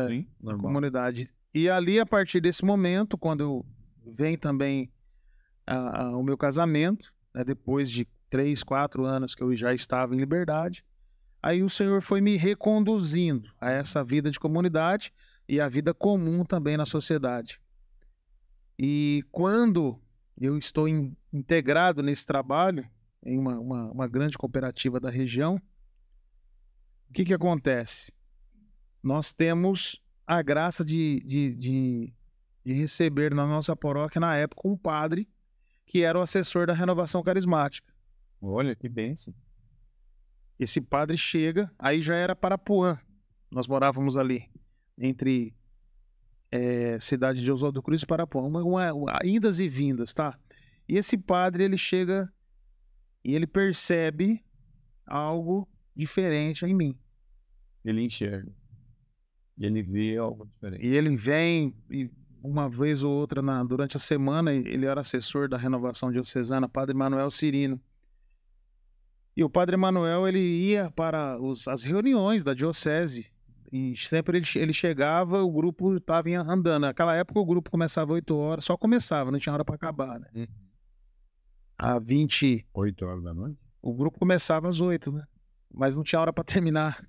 Sim, normal. Comunidade. E ali, a partir desse momento, quando vem também o meu casamento, né, depois de 3, 4 anos que eu já estava em liberdade, aí o Senhor foi me reconduzindo a essa vida de comunidade e a vida comum também na sociedade. E quando eu estou integrado nesse trabalho, em uma grande cooperativa da região, o que acontece? Nós temos a graça de receber na nossa paróquia, na época, um padre que era o assessor da renovação carismática. Olha, que bênção. Esse padre chega, aí já era Parapuã. Nós morávamos ali, entre cidade de Oswaldo Cruz e Parapuã. Idas e vindas, tá? E esse padre, ele chega e ele percebe algo diferente em mim. Ele enxerga. E ele vê algo diferente. E ele vem, e uma vez ou outra, durante a semana, ele era assessor da renovação diocesana, Padre Manuel Cirino. E o Padre Manuel, ele ia para as reuniões da diocese, e sempre ele chegava, o grupo estava andando. Naquela época o grupo começava 8 horas, só começava, não tinha hora para acabar, né? A 8 horas da noite? O grupo começava às 8, né? Mas não tinha hora para terminar.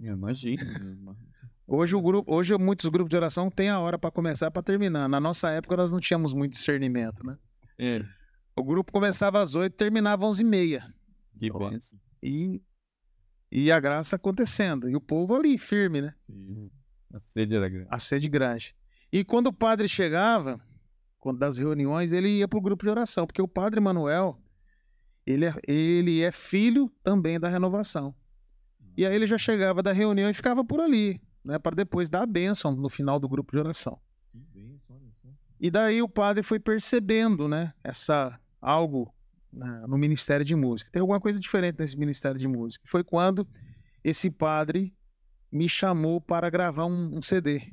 Imagina. Hoje muitos grupos de oração têm a hora para começar e para terminar. Na nossa época nós não tínhamos muito discernimento, né? O grupo começava às 8 e terminava às 11h30. Que bênção. E a graça acontecendo. E o povo ali, firme, né? A sede era grande. A sede grande. E quando o padre chegava, quando das reuniões, ele ia para o grupo de oração, porque o Padre Manuel, ele é filho também da renovação. E aí ele já chegava da reunião e ficava por ali, né, para depois dar a bênção no final do grupo de oração. Que bênção, olha só. E daí o padre foi percebendo, né, algo no Ministério de Música. Tem alguma coisa diferente nesse Ministério de Música. Foi quando esse padre me chamou para gravar um CD.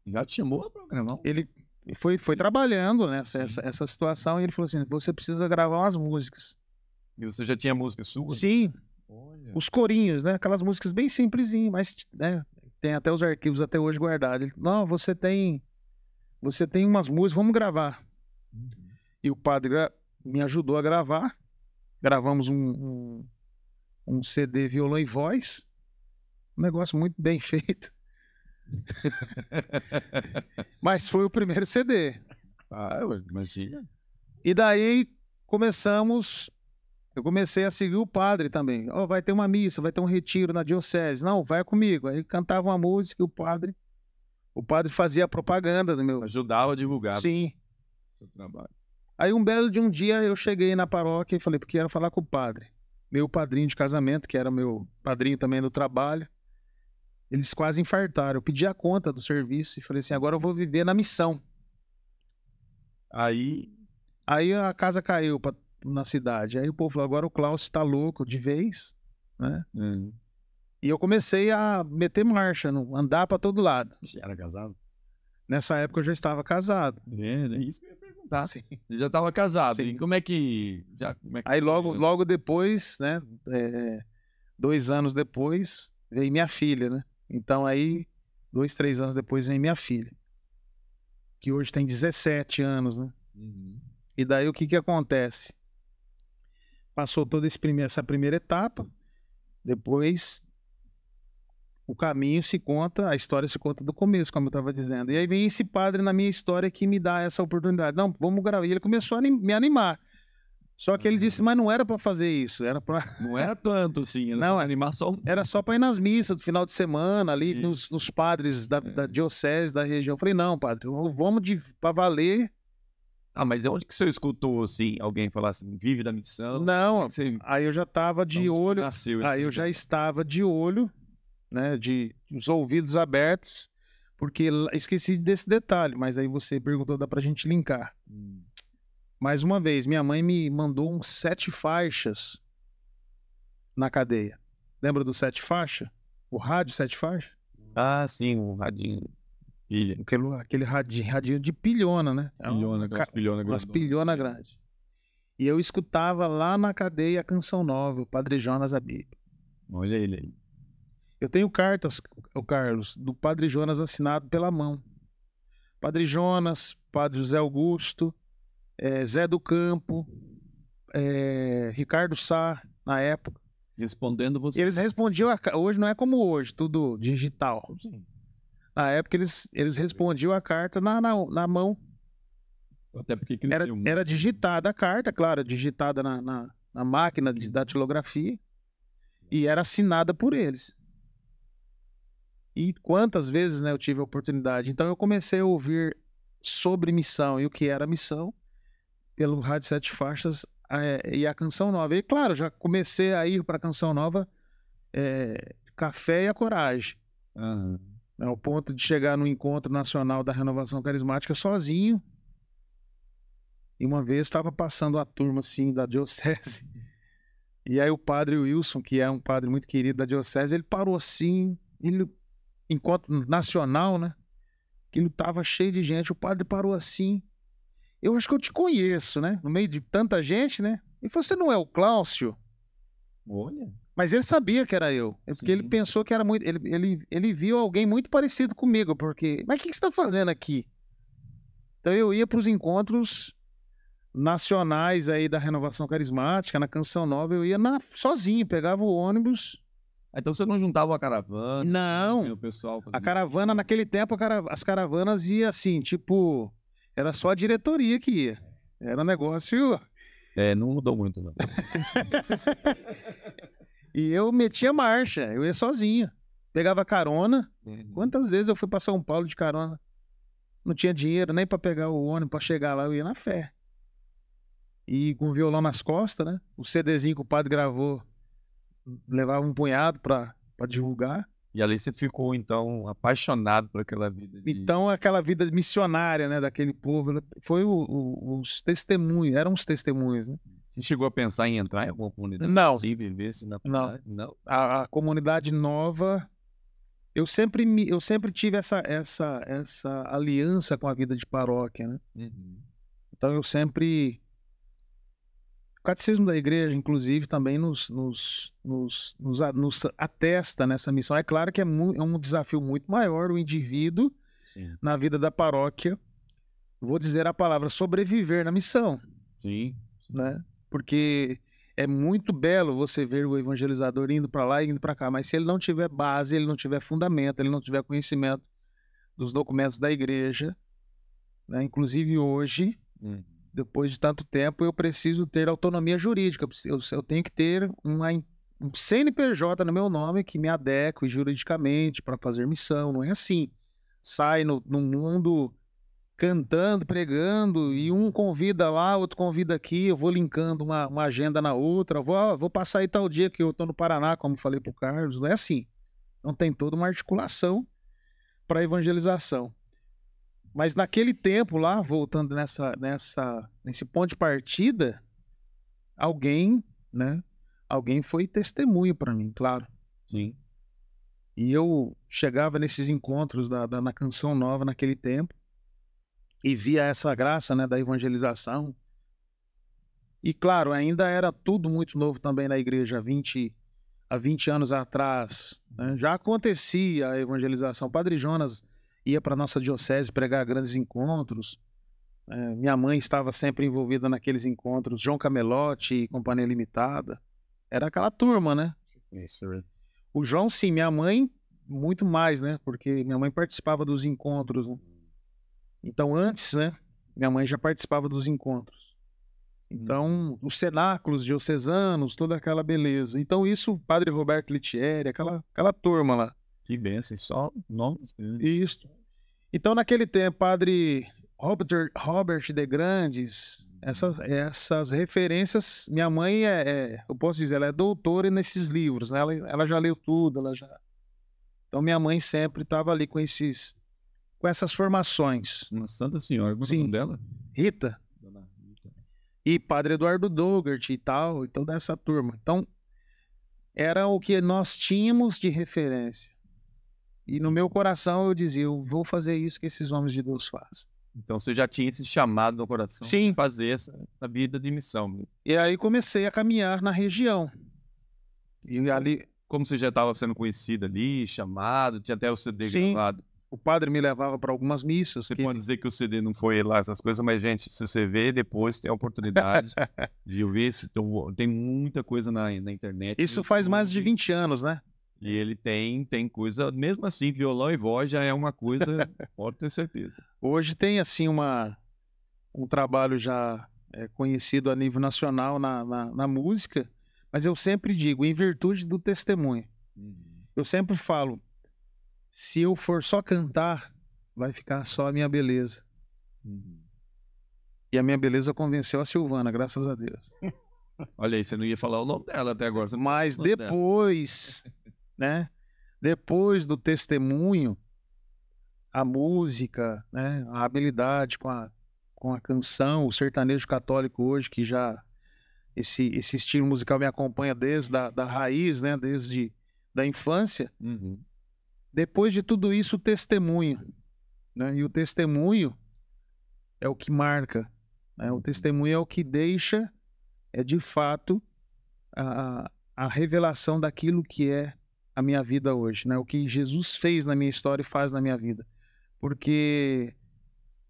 Já te chamou para gravar? Ele foi trabalhando nessa essa situação e ele falou assim, você precisa gravar umas músicas. E você já tinha música sua? Sim, Olha. os corinhos, né? Aquelas músicas bem simplesinhas, mas né, tem até os arquivos até hoje guardados. Ele, não, você tem umas músicas, vamos gravar. E o padre me ajudou a gravar. Gravamos um CD violão e voz. Um negócio muito bem feito. Mas foi o primeiro CD. Ah, imagina. E daí eu comecei a seguir o padre também. Oh, vai ter uma missa, vai ter um retiro na diocese. Não, vai comigo. Aí cantava uma música e o padre fazia a propaganda do meu. Ajudava a divulgar Sim. o seu trabalho. Aí um belo de um dia eu cheguei na paróquia e falei, porque quero falar com o padre. Meu padrinho de casamento, que era meu padrinho também do trabalho. Eles quase infartaram. Eu pedi a conta do serviço e falei assim, agora eu vou viver na missão. Aí a casa caiu na cidade. Aí o povo falou, agora o Klaus tá louco de vez, né? E eu comecei a meter marcha, andar para todo lado. Você era casado? Nessa época eu já estava casado. é isso que eu ia perguntar. Sim. Você já estava casado. Sim. E como é que... Aí logo depois, né? 2 anos depois, veio minha filha, né? Então aí, 2, 3 anos depois, vem minha filha. Que hoje tem 17 anos, né? E daí o que acontece? Passou toda essa primeira etapa, depois o caminho a história se conta do começo, como eu estava dizendo. E aí vem esse padre na minha história que me dá essa oportunidade. Não, vamos gravar. E ele começou a me animar. Só que ele disse, mas não era para fazer isso, era para... Não era tanto assim, era Não, só animação. Era só para ir nas missas do final de semana, ali nos padres da diocese, da região. Eu falei, não, padre, vamos para valer. Ah, mas onde que você escutou, assim, alguém falar assim, vive da missão? Não, Você... aí eu já estava de olho, Nasceu aí eu já estava de olho, né, de os ouvidos abertos, porque esqueci desse detalhe, mas aí você perguntou, dá pra gente linkar. Mais uma vez, minha mãe me mandou uns 7 faixas na cadeia. Lembra do 7 faixas? O rádio 7 faixas? Ah, sim, um radinho. Pilha. Aquele radinho de pilhona, né? Pilhona, aquelas pilhona umas pilhona grande. E eu escutava lá na cadeia a Canção Nova, o Padre Jonas Abib. Olha ele aí. Eu tenho cartas, o Carlos, do Padre Jonas assinado pela mão. Padre Jonas, Padre José Augusto, Zé do Campo, Ricardo Sá, na época. Respondendo você. Eles respondiam, hoje não é como hoje, tudo digital. Sim. Na época eles respondiam a carta na mão. Até porque cresceu muito. Era digitada a carta, claro, digitada na máquina de datilografia e era assinada por eles. E quantas vezes, né, eu tive a oportunidade. Então eu comecei a ouvir sobre missão e o que era missão pelo Rádio 7 Faixas e a Canção Nova. E claro, já comecei a ir para a Canção Nova Café e a Coragem. Ao ponto de chegar no Encontro Nacional da Renovação Carismática sozinho. E uma vez estava passando a turma assim da diocese. E aí o padre Wilson, que é um padre muito querido da diocese, ele parou assim, encontro nacional, né? Que ele tava cheio de gente, o padre parou assim. Eu acho que eu te conheço, né? No meio de tanta gente, né? Ele falou, você não é o Cláudio? Olha. Mas ele sabia que era eu. Porque ele pensou que era muito... Ele viu alguém muito parecido comigo, porque... Mas o que você está fazendo aqui? Então eu ia para os encontros nacionais aí da Renovação Carismática, na Canção Nova, eu ia sozinho, pegava o ônibus. Então você não juntava a caravana? Não. Assim, o pessoal A caravana, naquele tempo, as caravanas iam assim, tipo... Era só a diretoria que ia. Era um negócio... não mudou muito, não. E eu metia marcha, eu ia sozinho. Pegava carona. Quantas vezes eu fui para São Paulo de carona? Não tinha dinheiro nem para pegar o ônibus, para chegar lá, eu ia na fé. E com o violão nas costas, né? O CDzinho que o padre gravou, levava um punhado para divulgar. E ali você ficou, então, apaixonado por aquela vida. Então, aquela vida missionária, né, daquele povo, foi os testemunhos, eram os testemunhos, né? Você chegou a pensar em entrar em alguma comunidade? Não. Sim, viver-se na comunidade? Não. A comunidade nova, eu sempre tive essa aliança com a vida de paróquia, né? Então eu sempre... O catecismo da igreja, inclusive, também nos atesta nessa missão. É claro que é um desafio muito maior o indivíduo, Sim. na vida da paróquia, vou dizer a palavra, sobreviver na missão, Sim. né? Porque é muito belo você ver o evangelizador indo para lá e indo para cá, mas se ele não tiver base, ele não tiver fundamento, ele não tiver conhecimento dos documentos da igreja, né? Inclusive hoje, depois de tanto tempo, eu preciso ter autonomia jurídica. Eu tenho que ter um CNPJ no meu nome que me adeque juridicamente para fazer missão. Não é assim. Sai no mundo cantando, pregando, e um convida lá, outro convida aqui, eu vou linkando uma agenda na outra, vou passar aí tal dia que eu estou no Paraná, como falei para o Carlos. Não é assim. Então tem toda uma articulação para a evangelização. Mas naquele tempo lá, voltando nesse ponto de partida, alguém foi testemunho para mim, claro. Sim. E eu chegava nesses encontros na Canção Nova naquele tempo e via essa graça, né, da evangelização. E claro, ainda era tudo muito novo também na igreja, há 20 anos atrás, né? Já acontecia a evangelização. O Padre Jonas ia para nossa diocese pregar grandes encontros. Minha mãe estava sempre envolvida naqueles encontros. João Camelote e Companhia Limitada. Era aquela turma, né? Isso. O João, sim. Minha mãe, muito mais, né? Porque minha mãe participava dos encontros, né? Então, antes, né? Minha mãe já participava dos encontros. Então, os cenáculos diocesanos, toda aquela beleza. Então, isso, o Padre Roberto Litieri, aquela turma lá. Que bênção, só nomes. Isso. Então, naquele tempo, Padre Robert de Grandes, essas referências, minha mãe eu posso dizer, ela é doutora nesses livros, né? Ela já leu tudo, Então, minha mãe sempre estava ali com essas formações. Uma Santa Senhora, qual é o nome dela? Rita. Dona Rita. E Padre Eduardo Dogert e tal, e toda essa turma. Então, era o que nós tínhamos de referência. E no meu coração eu dizia, eu vou fazer isso que esses homens de Deus fazem. Então você já tinha esse chamado no coração Sim. de fazer essa vida de missão mesmo. E aí comecei a caminhar na região. E ali... Como você já estava sendo conhecido ali, chamado, tinha até o CD Sim. gravado. O padre me levava para algumas missas. Você pode dizer que o CD não foi lá essas coisas, mas, gente, se você vê, depois tem a oportunidade de ouvir. Tem muita coisa na internet. Isso faz mais de 20 anos, né? E ele tem coisa, mesmo assim, violão e voz já é uma coisa, pode ter certeza. Hoje tem, assim, um trabalho já conhecido a nível nacional na música, mas eu sempre digo, em virtude do testemunho. Eu sempre falo, se eu for só cantar, vai ficar só a minha beleza. E a minha beleza convenceu a Silvana, graças a Deus. Olha aí, você não ia falar o nome dela até agora. Mas depois, né? Depois do testemunho, a música, né? A habilidade com a canção, o sertanejo católico hoje, que já esse estilo musical me acompanha desde da raiz, né? Desde da infância. Depois de tudo isso, o testemunho, né? E o testemunho é o que marca, né? O testemunho é o que deixa, de fato, a revelação daquilo que é a minha vida hoje, né? O que Jesus fez na minha história e faz na minha vida. Porque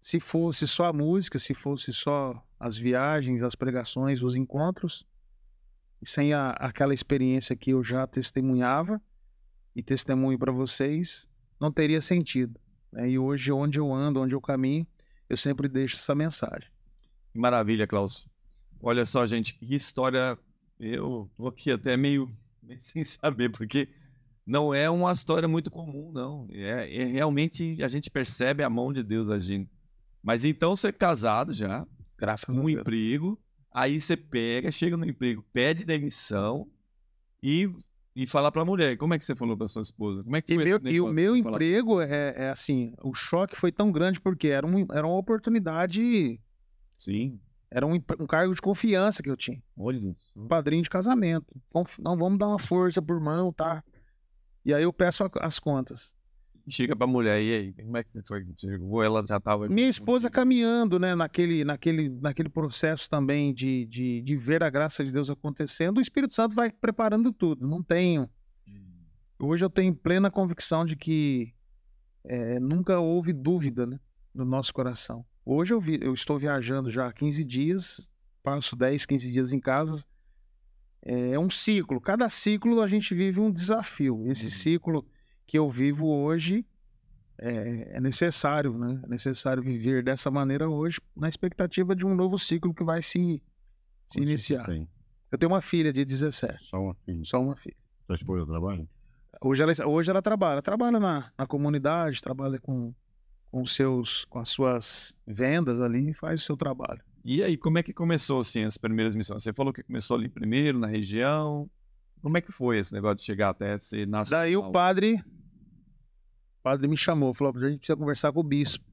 se fosse só a música, se fosse só as viagens, as pregações, os encontros, sem aquela experiência que eu já testemunhava, e testemunho para vocês, não teria sentido, né? E hoje, onde eu ando, onde eu caminho, eu sempre deixo essa mensagem. Maravilha, Klaus. Olha só, gente, que história. Eu tô aqui até meio sem saber, porque não é uma história muito comum, não. Realmente a gente percebe a mão de Deus agindo. Mas então você é casado já, Graças com a um Deus. emprego, aí você chega no emprego, pede demissão e falar para a mulher. Como é que você falou para sua esposa? Como é que foi esse E o negócio meu de falar? emprego é assim, o choque foi tão grande porque era uma oportunidade, Sim. era um cargo de confiança que eu tinha. Olha isso. Padrinho de casamento. Não, vamos dar uma força pro irmão, tá? E aí eu peço as contas. Chega pra mulher, e aí? Como é que você foi? Chegou, ela já tava... Minha esposa caminhando, né, naquele processo também de ver a graça de Deus acontecendo, o Espírito Santo vai preparando tudo. Não tenho. Hoje eu tenho plena convicção de que nunca houve dúvida, né, no nosso coração. Hoje eu estou viajando já há 15 dias, passo 10, 15 dias em casa. É um ciclo. Cada ciclo a gente vive um desafio. Esse ciclo que eu vivo hoje é necessário, né? É necessário viver dessa maneira hoje, na expectativa de um novo ciclo que vai se iniciar. Eu tenho uma filha de 17. Só uma filha. Só uma filha. Sua esposa trabalha? Hoje ela trabalha. Trabalha na comunidade, trabalha com as suas vendas ali e faz o seu trabalho. E aí, como é que começou, assim, as primeiras missões? Você falou que começou ali primeiro, na região. Como é que foi esse negócio de chegar até ser nacional? Daí o padre me chamou, falou, a gente precisa conversar com o bispo.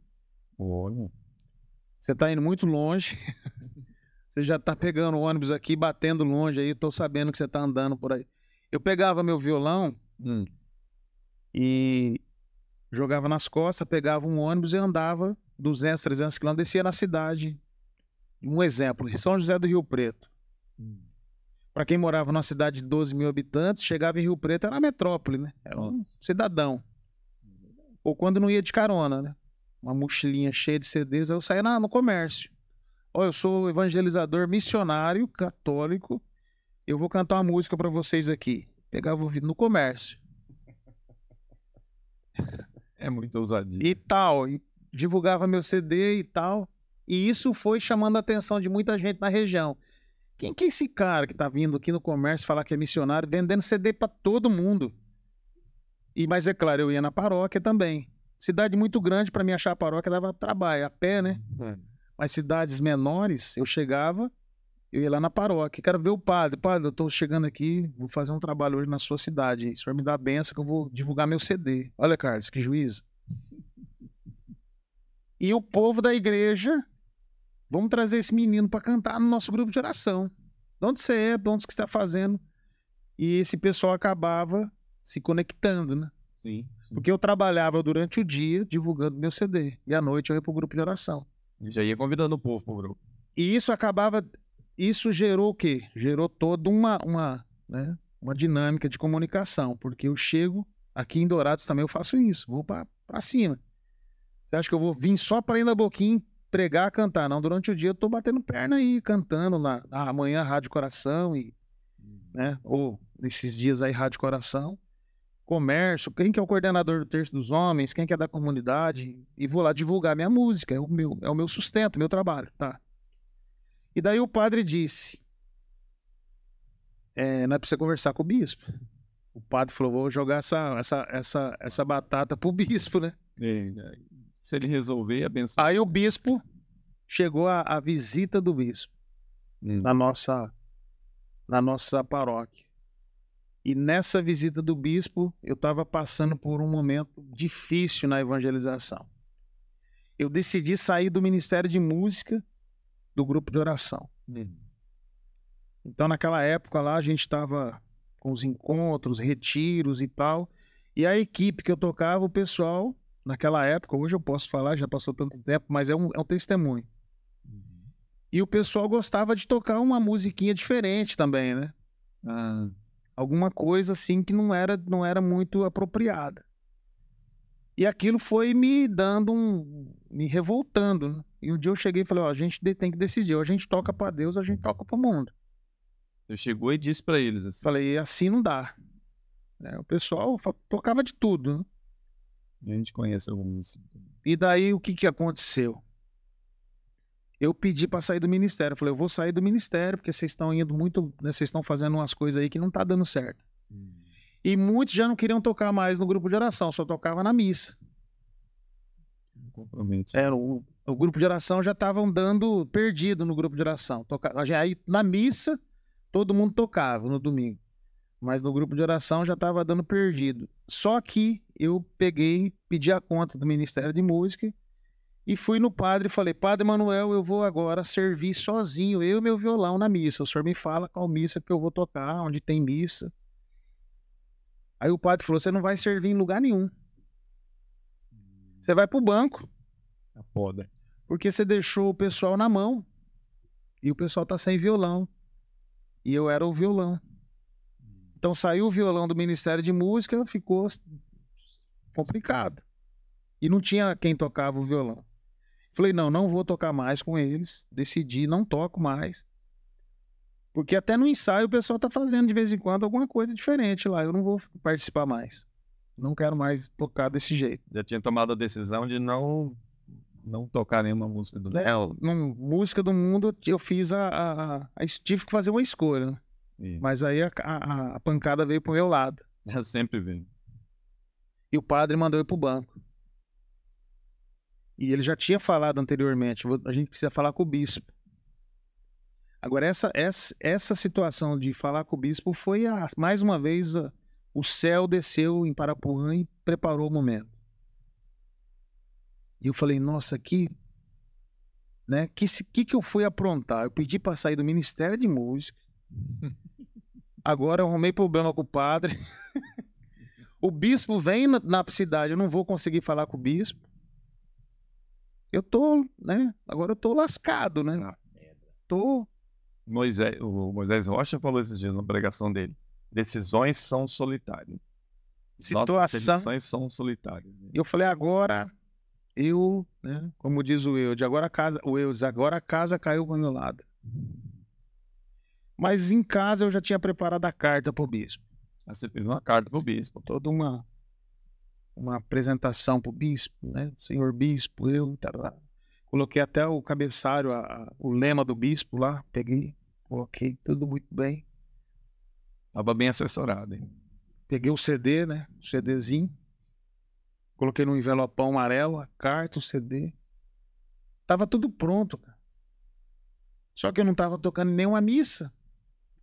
Olha. Você tá indo muito longe. Você já tá pegando o ônibus aqui, batendo longe aí, tô sabendo que você tá andando por aí. Eu pegava meu violão e jogava nas costas, pegava um ônibus e andava 200, 300 quilômetros, descia na cidade. Um exemplo, São José do Rio Preto. Para quem morava numa cidade de 12 mil habitantes, chegava em Rio Preto, era uma metrópole, né? Era um cidadão. Ou quando não ia de carona, né? Uma mochilinha cheia de CDs, aí eu saía no comércio. Ó, eu sou evangelizador missionário católico, eu vou cantar uma música para vocês aqui. Pegava o vídeo no comércio. É muita ousadia. E tal, e divulgava meu CD e tal. E isso foi chamando a atenção de muita gente na região. Quem que é esse cara que tá vindo aqui no comércio falar que é missionário, vendendo CD para todo mundo? Mas é claro, eu ia na paróquia também. Cidade muito grande, para mim achar a paróquia dava trabalho, a pé, né? Mas cidades menores, eu chegava, eu ia lá na paróquia, quero ver o padre. Padre, eu tô chegando aqui, vou fazer um trabalho hoje na sua cidade. O senhor me dá a benção que eu vou divulgar meu CD. Olha, Carlos, que juízo. E o povo da igreja, vamos trazer esse menino para cantar no nosso grupo de oração. De onde você é? De onde você está fazendo? E esse pessoal acabava se conectando, né? Sim. Porque eu trabalhava durante o dia divulgando meu CD. E à noite eu ia pro grupo de oração. E já ia convidando o povo pro grupo. E isso gerou o quê? Gerou toda uma dinâmica de comunicação. Porque eu chego aqui em Dourados também, eu faço isso. Vou para cima. Você acha que eu vou vir só para ir na boquinha pregar, cantar? Não, durante o dia eu tô batendo perna aí, cantando lá. Amanhã Rádio Coração né? Ou nesses dias aí Rádio Coração. Comércio, quem que é o coordenador do Terço dos Homens, quem que é da comunidade, e vou lá divulgar minha música, é o meu sustento, meu trabalho, tá? E daí o padre disse, não é pra você conversar com o bispo. O padre falou, vou jogar essa batata pro bispo, né? Se ele resolver, abençoe. Aí o bispo, chegou a visita do bispo na nossa paróquia. E nessa visita do bispo, eu estava passando por um momento difícil na evangelização. Eu decidi sair do Ministério de Música, do grupo de oração. Então, naquela época lá, a gente estava com os encontros, retiros e tal. E a equipe que eu tocava, o pessoal, naquela época, hoje eu posso falar, já passou tanto tempo, mas é um testemunho. E o pessoal gostava de tocar uma musiquinha diferente também, né? Alguma coisa assim que não era muito apropriada. E aquilo foi me me revoltando, né? E um dia eu cheguei e falei, a gente tem que decidir, ou a gente toca para Deus, ou a gente toca para o mundo. Você chegou e disse para eles assim. Falei, assim não dá. O pessoal tocava de tudo, né? A gente conhece alguns. E daí o que aconteceu? Eu pedi para sair do ministério. Eu falei, eu vou sair do ministério porque vocês estão indo muito, né, vocês estão fazendo umas coisas aí que não tá dando certo. E muitos já não queriam tocar mais no grupo de oração, só tocava na missa. O grupo de oração já estava andando perdido no grupo de oração. Aí na missa todo mundo tocava no domingo, mas no grupo de oração já estava dando perdido. Só que eu pedi a conta do Ministério de Música e fui no padre e falei, Padre Manuel, eu vou agora servir sozinho, eu e meu violão na missa. O senhor me fala qual missa que eu vou tocar, onde tem missa. Aí o padre falou, você não vai servir em lugar nenhum. Você vai pro banco. A poda. Porque você deixou o pessoal na mão. E o pessoal tá sem violão. E eu era o violão. Então saiu o violão do Ministério de Música, ficou complicado. E não tinha quem tocava o violão. Falei, não vou tocar mais com eles. Decidi, não toco mais. Porque até no ensaio o pessoal tá fazendo de vez em quando alguma coisa diferente lá. Eu não vou participar mais. Não quero mais tocar desse jeito. Já tinha tomado a decisão de não tocar nenhuma música do Léo. Música do mundo, eu fiz tive que fazer uma escolha. Né? Mas aí a pancada veio pro meu lado. Eu sempre vem. E o padre mandou eu pro banco. E ele já tinha falado anteriormente, a gente precisa falar com o bispo. Agora, essa situação de falar com o bispo foi, mais uma vez, o céu desceu em Parapuã e preparou o momento. E eu falei, nossa, que eu fui aprontar? Eu pedi para sair do Ministério de Música. Agora eu arrumei problema com o padre. O bispo vem na cidade, eu não vou conseguir falar com o bispo. Eu tô, né? Agora eu tô lascado, né? O Moisés Rocha falou esses dias na pregação dele. Decisões são solitárias. Nossas decisões são solitárias. E eu falei, agora eu, né? Como diz o Eudes, agora a casa caiu pro meu lado. Mas em casa eu já tinha preparado a carta pro bispo. Você fez uma carta pro bispo. Toda uma apresentação pro bispo, né? Senhor bispo, coloquei até o cabeçalho, o lema do bispo lá, peguei, coloquei tudo muito bem. Tava bem assessorado, hein? Peguei o CD, né? O CDzinho. Coloquei no envelopão amarelo, a carta, o CD. Tava tudo pronto, cara. Só que eu não tava tocando nenhuma missa.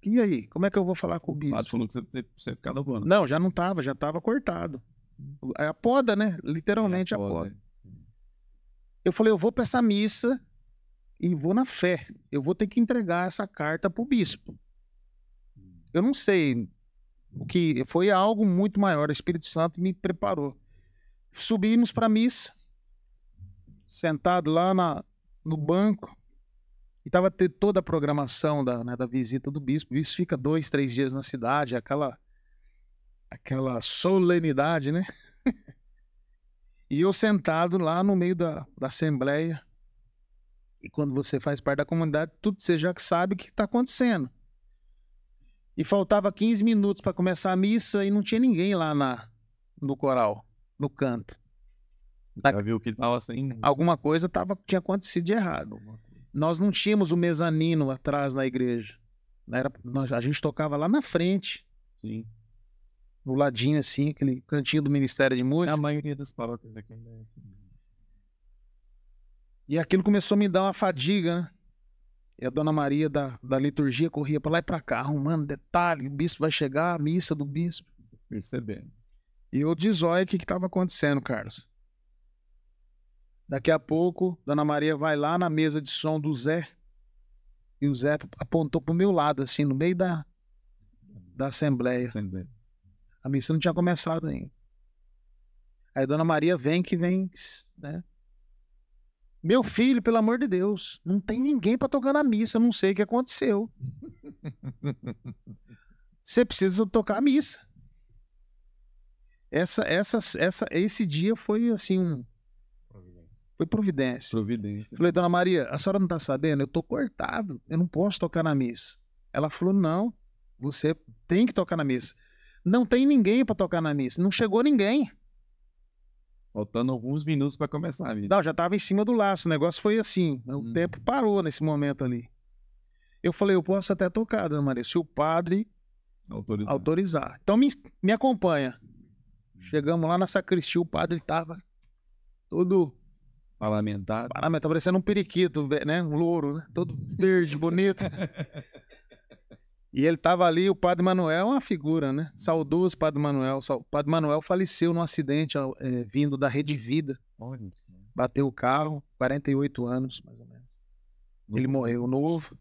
E aí? Como é que eu vou falar com o bispo? O padre falou que você ficar no bando. Não, já não tava, já tava cortado. É a poda, né? Literalmente a poda. Eu falei, eu vou pra essa missa e vou na fé. Eu vou ter que entregar essa carta pro bispo. Eu não sei o que foi, algo muito maior. O Espírito Santo me preparou. Subimos pra missa, sentado lá no banco, e tava toda a programação da visita do bispo. Isso fica 2, 3 dias na cidade, aquela solenidade, né? E eu sentado lá no meio da assembleia. E quando você faz parte da comunidade, tudo você já sabe o que está acontecendo. E faltava 15 minutos para começar a missa e não tinha ninguém lá no coral, no canto. Já viu que estava assim? Alguma coisa tinha acontecido de errado. Nós não tínhamos o mezanino atrás na igreja. A gente tocava lá na frente. Sim. No ladinho, assim, aquele cantinho do Ministério de Música. A maioria das paróquias aqui ainda é assim. E aquilo começou a me dar uma fadiga, né? E a Dona Maria da liturgia corria pra lá e pra cá, arrumando detalhe, o bispo vai chegar, a missa do bispo. Percebendo. E eu de zóio o que estava acontecendo, Carlos. Daqui a pouco, Dona Maria vai lá na mesa de som do Zé, e o Zé apontou pro meu lado, assim, no meio da assembleia. A missa não tinha começado ainda. Aí Dona Maria vem, né? Meu filho, pelo amor de Deus, não tem ninguém para tocar na missa, eu não sei o que aconteceu. Você precisa tocar a missa. Esse dia foi assim foi providência. Falei, Dona Maria, a senhora não tá sabendo? Eu tô cortado, eu não posso tocar na missa. Ela falou, não, você tem que tocar na missa. Não tem ninguém para tocar na missa, não chegou ninguém. Faltando alguns minutos para começar a missa. Não, já tava em cima do laço, o negócio foi assim, o tempo parou nesse momento ali. Eu falei, eu posso até tocar, Dona Maria, se o padre autorizar. Então me acompanha. Chegamos lá na sacristia, o padre tava todo parlamentado, parecendo um periquito, né? Um louro, né? Todo verde, bonito. E ele tava ali, o Padre Manuel é uma figura, né? Saudoso Padre Manuel. O Padre Manuel faleceu num acidente vindo da Rede Vida. Olha isso. Bateu o carro, 48 anos, mais ou menos. Ele morreu novo.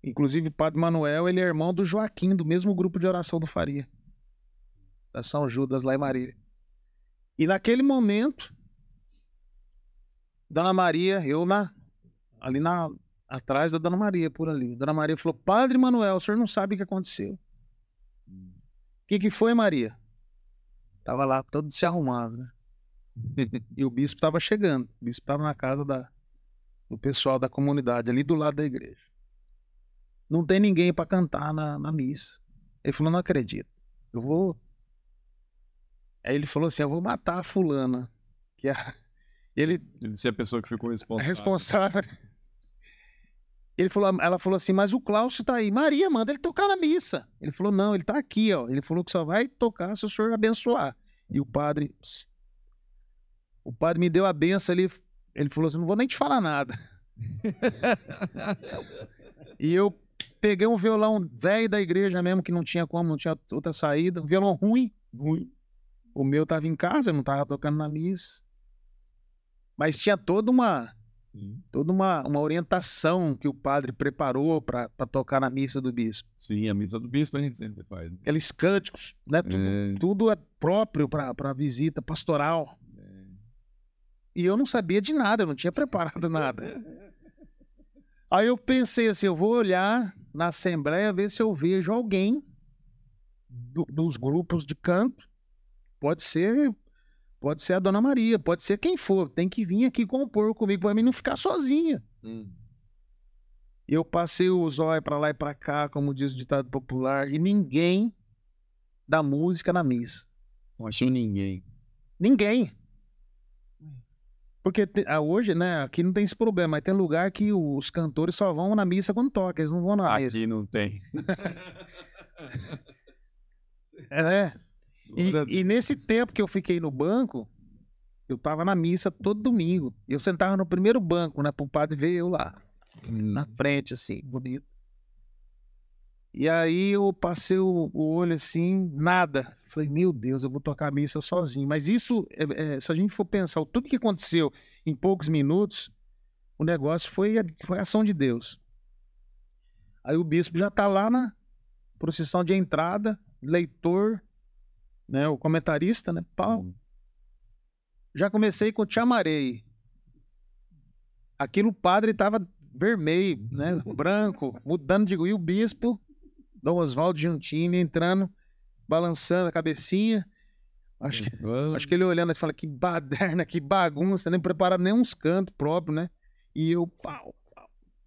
Inclusive, o Padre Manuel, ele é irmão do Joaquim, do mesmo grupo de oração do Faria, da São Judas, lá em Marília. E naquele momento, Dona Maria, atrás da Dona Maria, por ali. Dona Maria falou: Padre Manuel, o senhor não sabe o que aconteceu. O que foi, Maria? Tava lá todo se arrumado, né? E o bispo tava chegando. O bispo tava na casa do pessoal da comunidade, ali do lado da igreja. Não tem ninguém para cantar na missa. Ele falou: não acredito. Eu vou... Aí ele falou assim: eu vou matar a fulana. Que é... Ele disse a pessoa que ficou responsável. Responsável. Ela falou assim: mas o Cláudio tá aí. Maria, manda ele tocar na missa. Ele falou: não, ele tá aqui, ó. Ele falou que só vai tocar se o senhor abençoar. E o padre me deu a benção ali. Ele falou assim: não vou nem te falar nada. E eu peguei um violão velho da igreja mesmo, que não tinha outra saída. Um violão ruim. O meu tava em casa, eu não tava tocando na missa. Mas tinha toda uma orientação que o padre preparou para tocar na missa do bispo. Sim, a missa do bispo a gente sempre faz. Né? Aqueles cânticos, né? Tudo é próprio para visita pastoral. E eu não sabia de nada, eu não tinha preparado nada. Aí eu pensei assim: eu vou olhar na assembleia, ver se eu vejo alguém dos grupos de canto. Pode ser a Dona Maria, pode ser quem for. Tem que vir aqui compor comigo para mim não ficar sozinha. Eu passei o zóio para lá e para cá, como diz o ditado popular, e ninguém da música na missa. Não achou ninguém. Ninguém. Porque hoje, né, aqui não tem esse problema, mas tem lugar que os cantores só vão na missa quando toca, eles não vão na missa. Aqui não tem. E nesse tempo que eu fiquei no banco, eu tava na missa todo domingo. Eu sentava no primeiro banco, né, pro padre ver eu lá, na frente, assim, bonito. E aí eu passei o olho assim, nada. Falei: meu Deus, eu vou tocar a missa sozinho. Mas isso, se a gente for pensar tudo que aconteceu em poucos minutos, o negócio foi a ação de Deus. Aí o bispo já tá lá na procissão de entrada, leitor, né, o comentarista, né, pau. Já comecei com Te Amarei. Aquilo o padre tava vermelho, né, branco, mudando de... E o bispo, Dom Oswaldo Giuntini, entrando, balançando a cabecinha. Acho que ele olhando e fala: que baderna, que bagunça, nem prepararam nem uns cantos próprios, né? E eu,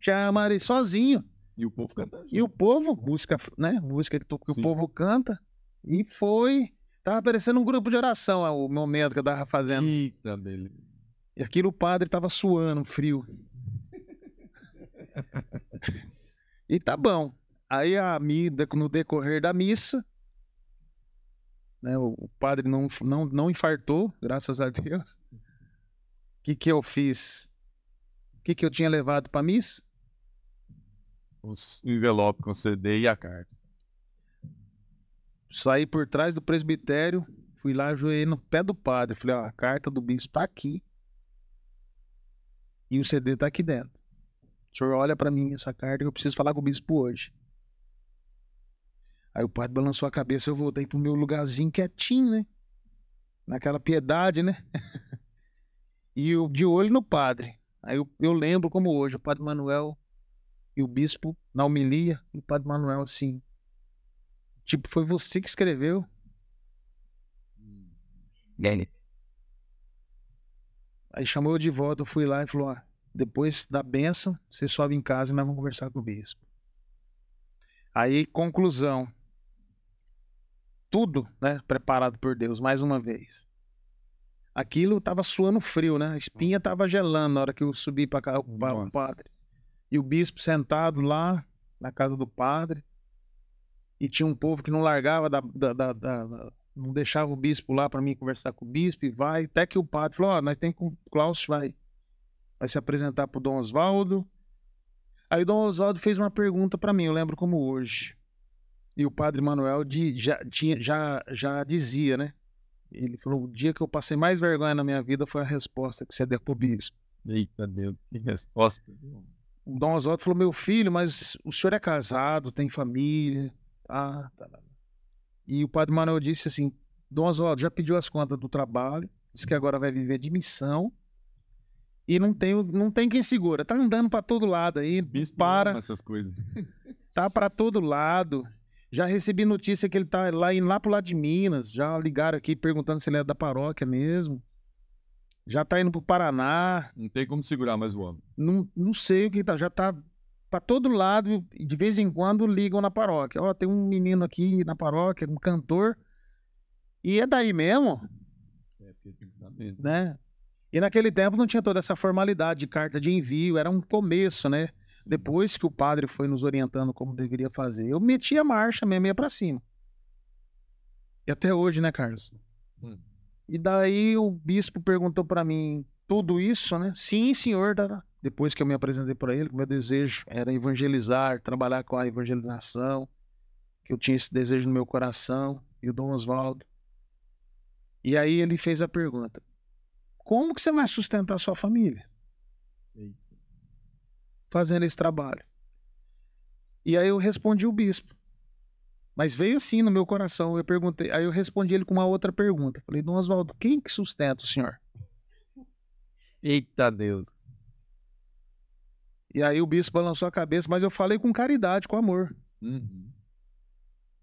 Te Amarei, sozinho. E o povo canta. E o povo, música, né? Música que o povo canta. E foi... Tava parecendo um grupo de oração o momento que eu tava fazendo. Eita, beleza. E aquilo o padre tava suando, frio. E tá bom. Aí no decorrer da missa, né, o padre não infartou, graças a Deus. O que eu fiz? O que eu tinha levado pra missa? O envelope com o CD e a carta. Saí por trás do presbitério, fui lá, ajoelhei no pé do padre. Falei: ó, a carta do bispo tá aqui. E o CD tá aqui dentro. O senhor olha pra mim essa carta que eu preciso falar com o bispo hoje. Aí o padre balançou a cabeça, eu voltei pro meu lugarzinho quietinho, né? Naquela piedade, né? E eu de olho no padre. Aí eu lembro como hoje, o padre Manuel e o bispo na homilia, e o padre Manuel assim... Tipo, foi você que escreveu? Aí chamou eu de volta, eu fui lá e falou: ó, depois da bênção, você sobe em casa e nós vamos conversar com o bispo. Aí, conclusão. Tudo, né, preparado por Deus, mais uma vez. Aquilo tava suando frio, né? A espinha tava gelando na hora que eu subi para cá, o padre. E o bispo sentado lá, na casa do padre. E tinha um povo que não largava, não deixava o bispo lá para mim conversar com o bispo, e vai. Até que o padre falou: ó, nós tem que... O Klaus vai se apresentar pro Dom Oswaldo. Aí o Dom Oswaldo fez uma pergunta para mim, eu lembro como hoje. E o padre Manuel já dizia, né? Ele falou: o dia que eu passei mais vergonha na minha vida foi a resposta que você deu pro bispo. Eita Deus, que resposta. o Dom Oswaldo falou, meu filho, mas o senhor é casado, tem família, tá. E o padre Manuel disse assim, Dom Oswaldo já pediu as contas do trabalho, disse que agora vai viver de missão, e não tem quem segura, tá andando para todo lado aí, essas coisas. Tá para todo lado. Já recebi notícia que ele tá indo lá pro lado de Minas, já ligaram aqui perguntando se ele é da paróquia mesmo. Já tá indo pro Paraná. Não tem como segurar mais o homem. Não sei o que tá, já tá para todo lado, e de vez em quando ligam na paróquia. Ó, tem um menino aqui na paróquia, um cantor, e é daí mesmo, Porque tem que saber. né? E naquele tempo não tinha toda essa formalidade de carta de envio, era um começo, né? Depois que o padre foi nos orientando como deveria fazer, eu meti a marcha mesmo, ia pra cima. E até hoje, né, Carlos? E daí o bispo perguntou pra mim tudo isso, né? Sim, senhor. Depois que eu me apresentei para ele, meu desejo era evangelizar, trabalhar com a evangelização, que eu tinha esse desejo no meu coração, e o Dom Oswaldo. E aí ele fez a pergunta, como que você vai sustentar a sua família? Fazendo esse trabalho. E aí eu respondi o bispo. Mas veio assim no meu coração, eu perguntei, aí eu respondi ele com uma outra pergunta. Falei, Dom Oswaldo, quem que sustenta o senhor? Eita Deus. E aí o bispo balançou a cabeça, mas eu falei com caridade, com amor.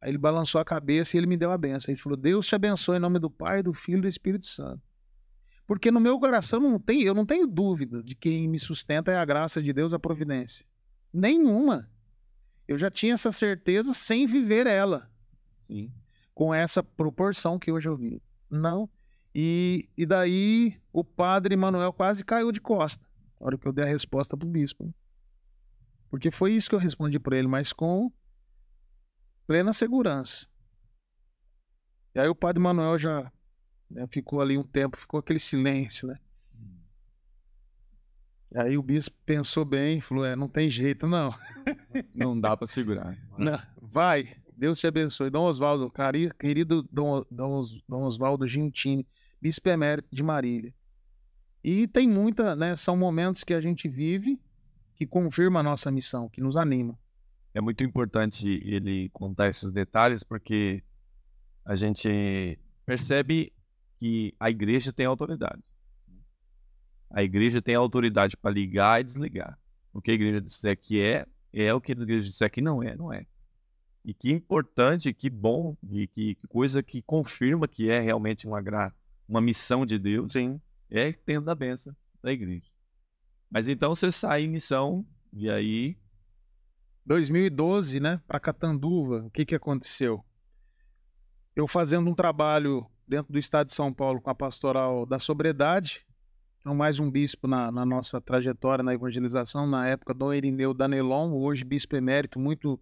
Aí ele balançou a cabeça e ele me deu a benção. Ele falou, Deus te abençoe em nome do Pai, do Filho e do Espírito Santo. Porque no meu coração eu não tenho dúvida de que quem me sustenta é a graça de Deus, a providência. Nenhuma. Eu já tinha essa certeza sem viver ela. Sim. Com essa proporção que hoje eu vi. Não. E daí o padre Manuel quase caiu de costa na hora que eu dei a resposta pro bispo. Porque foi isso que eu respondi para ele, mas com plena segurança. E aí o padre Manuel já ficou ali um tempo, ficou aquele silêncio, né? E aí o bispo pensou bem, falou, não tem jeito, não. Não dá para segurar. Não, vai, Deus te abençoe. Dom Oswaldo, querido Dom Oswaldo Gintini, bispo emérito de Marília. E tem muita, né? São momentos que a gente vive que confirma a nossa missão, que nos anima. É muito importante ele contar esses detalhes, porque a gente percebe que a igreja tem autoridade. A igreja tem autoridade para ligar e desligar. O que a igreja disser que é o que a igreja disser que não é, não é. E que importante, que bom, e que coisa que confirma que é realmente uma missão de Deus. Sim. É tendo a benção da igreja. Mas então você sai em missão, e aí... 2012, né, para Catanduva, o que aconteceu? Eu fazendo um trabalho dentro do estado de São Paulo com a pastoral da sobriedade, então mais um bispo na nossa trajetória na evangelização, na época Dom Irineu Danelon, hoje bispo emérito, muito